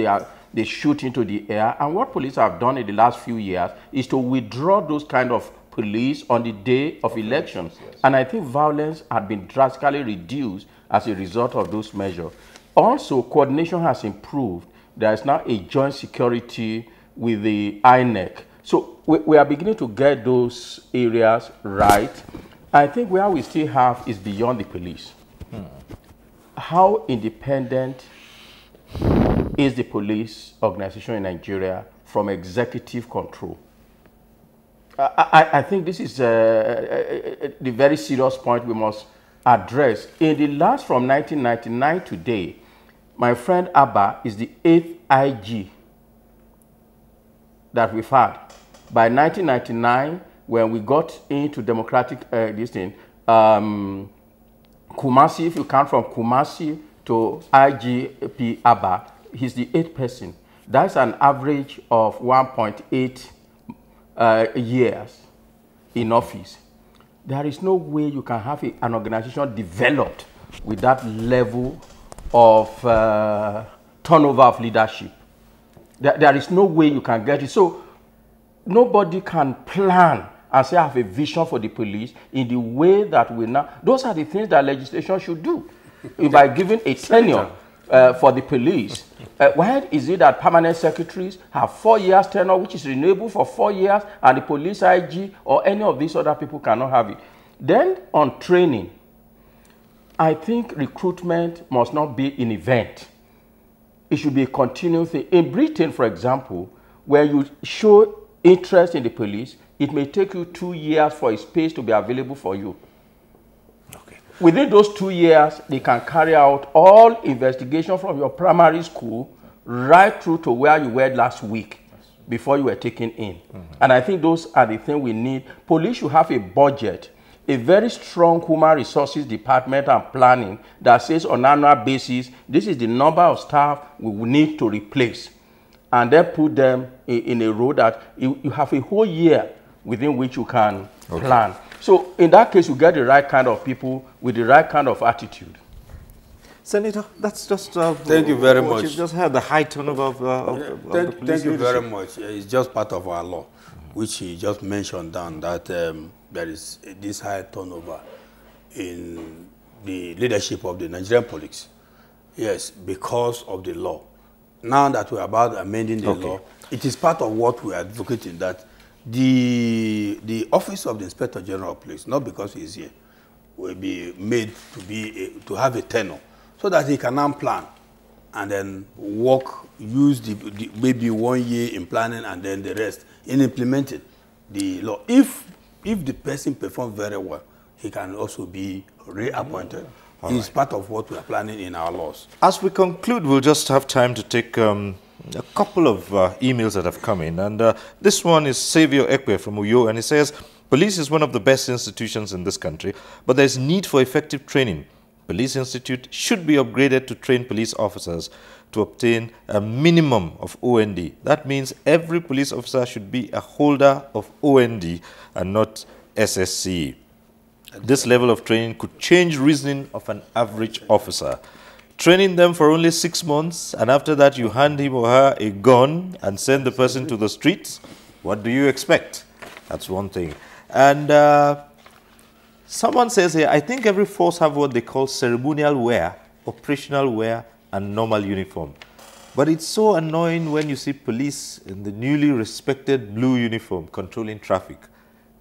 they shoot into the air. And what police have done in the last few years is to withdraw those kind of police on the day of elections. Yes. And I think violence had been drastically reduced as a result of those measures. Also, coordination has improved. There is now a joint security with the INEC. So we are beginning to get those areas right. I think where we still have is beyond the police. How independent is the police organization in Nigeria from executive control? I think this is the very serious point we must address. In the last, from 1999 today, my friend Abba is the 8th IG that we've had. By 1999, when we got into democratic this thing, Kumasi, if you count from Kumasi to IGP Aba, he's the 8th person. That's an average of 1.8 years in office. There is no way you can have an organization developed with that level of turnover of leadership. There is no way you can get it. So nobody can plan and say I have a vision for the police in the way that we now. Those are the things that legislation should do. By giving a tenure for the police. Why is it that permanent secretaries have 4 years tenure, which is renewable for 4 years, and the police IG or any of these other people cannot have it? Then on training, I think recruitment must not be an event. It should be a continual thing. In Britain, for example, where you show interest in the police, it may take you 2 years for a space to be available for you. Within those 2 years, they can carry out all investigation from your primary school right through to where you were last week before you were taken in. And I think those are the things we need. Police should have a budget, a very strong human resources department and planning that says on an annual basis, this is the number of staff we will need to replace. And then put them in a row that you have a whole year within which you can plan. So in that case, you get the right kind of people with the right kind of attitude. Senator, that's just thank you very much. You've just heard the high turnover of the police Thank you very leadership. much. It's just part of our law, which he just mentioned down that there is this high turnover in the leadership of the Nigerian police. Yes, because of the law. Now that we're about amending the law, it is part of what we are advocating that the office of the Inspector General of Police, not because he's here, will be made to have a tenure so that he can now plan and then work, use maybe 1 year in planning and then the rest in implementing the law. If the person performs very well, he can also be reappointed. It's part of what we are planning in our laws. As we conclude, we'll just have time to take a couple of emails that have come in. And this one is Xavier Ekwe from Uyo, and he says, police is one of the best institutions in this country, but there's need for effective training. Police Institute should be upgraded to train police officers to obtain a minimum of OND. That means every police officer should be a holder of OND and not SSC. This level of training could change reasoning of an average officer. Training them for only 6 months, and after that you hand him or her a gun and send the person to the streets. What do you expect? That's one thing. And someone says here, I think every force have what they call ceremonial wear, operational wear, and normal uniform. But it's so annoying when you see police in the newly respected blue uniform controlling traffic.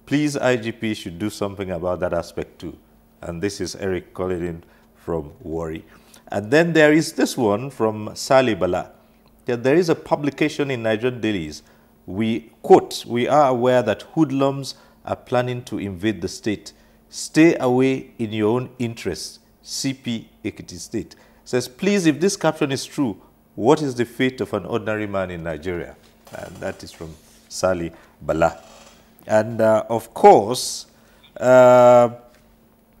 Please, IGP should do something about that aspect too. And this is Eric calling in from Warri. And then there is this one from Sali Bala. There is a publication in Nigerian dailies. We quote, we are aware that hoodlums are planning to invade the state. Stay away in your own interests. CP Ekiti State. Says, please, if this caption is true, what is the fate of an ordinary man in Nigeria? And that is from Sali Bala. And of course,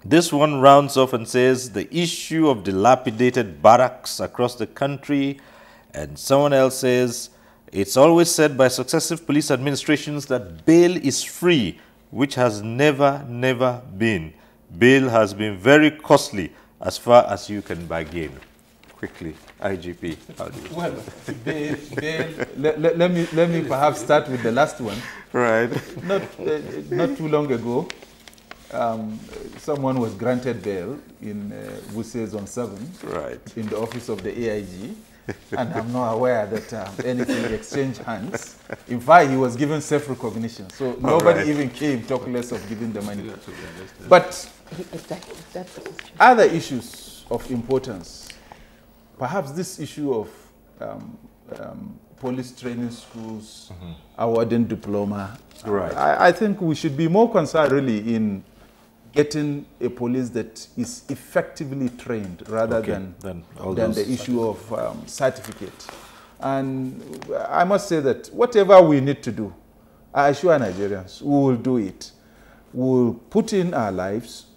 this one rounds off and says the issue of dilapidated barracks across the country. And someone else says, it's always said by successive police administrations that bail is free, which has never been. Bail has been very costly as far as you can bargain. Quickly, IGP. Well, let me perhaps start with the last one. Right. Not too long ago, someone was granted bail in Wuse Zone 7 in the office of the AIG, and I'm not aware that anything exchanged hands. In fact, he was given self-recognition, so nobody even came, talk less of giving the money. But other issues of importance, perhaps this issue of police training schools, awarding diploma. I think we should be more concerned really in getting a police that is effectively trained rather than the issue of certificate. And I must say that whatever we need to do I assure Nigerians, we will do it. We will put in our lives.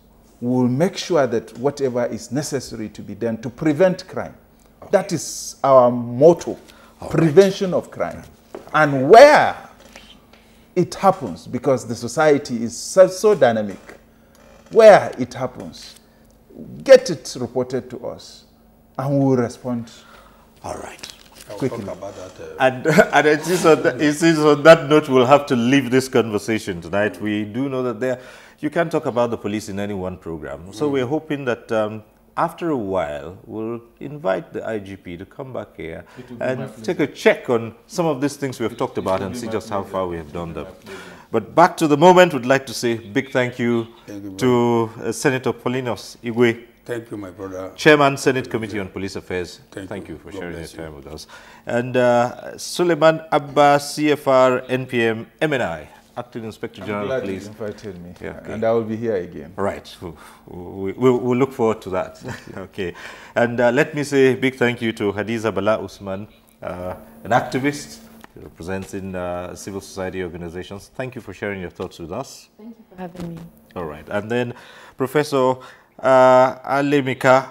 We will make sure that whatever is necessary to be done to prevent crime. Okay. That is our motto, prevention of crime. And where it happens, because the society is so dynamic, where it happens, get it reported to us, and we will respond. All right. Quickly. About that, and it is on that note we'll have to leave this conversation tonight. We do know that you can't talk about the police in any one program. So we're hoping that after a while we'll invite the IGP to come back here and take a check on some of these things we've talked about and see just how far we have done them. But back to the moment, we'd like to say big thank you to Senator Paulinus Igwe. Thank you, my brother. Chairman, Senate Committee on Police Affairs. Thank you for sharing your time with us. And Suleiman Abba, CFR, NPM, MNI, Acting Inspector General of Police. You invited me, yeah, okay. And I will be here again. Right. We'll look forward to that. Okay. And let me say a big thank you to Hadiza Bala Usman, an activist representing civil society organizations. Thank you for sharing your thoughts with us. Thank you for having me. All right. And then Professor Alemika,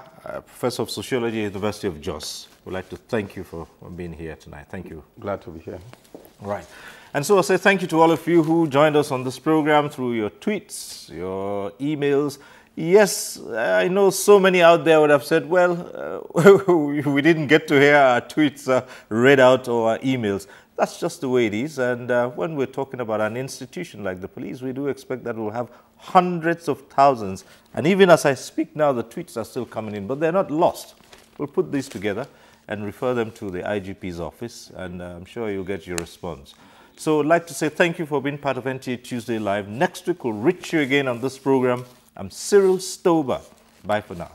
Professor of Sociology at the University of Jos. We'd like to thank you for being here tonight. Thank you. Glad to be here. Right. And so I'll say thank you to all of you who joined us on this program through your tweets, your emails. Yes, I know so many out there would have said, well, we didn't get to hear our tweets read out or our emails. That's just the way it is. And when we're talking about an institution like the police, we do expect that we'll have hundreds of thousands. And even as I speak now, the tweets are still coming in, but they're not lost. We'll put these together and refer them to the IGP's office, and I'm sure you'll get your response. So I'd like to say thank you for being part of NTA Tuesday Live. Next week, we'll reach you again on this program. I'm Cyril Stober. Bye for now.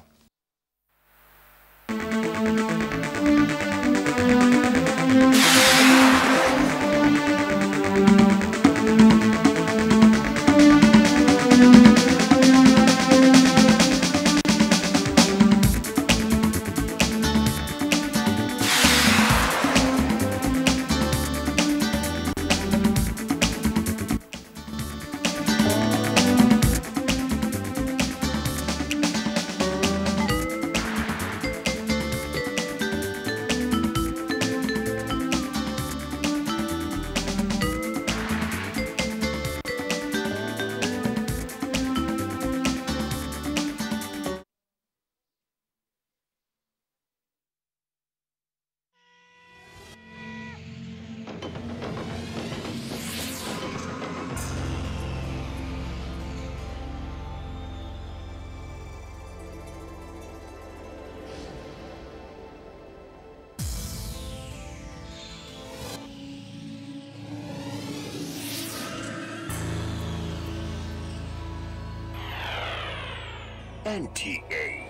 NTA,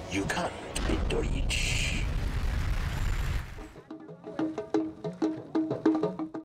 you can't beat the rich.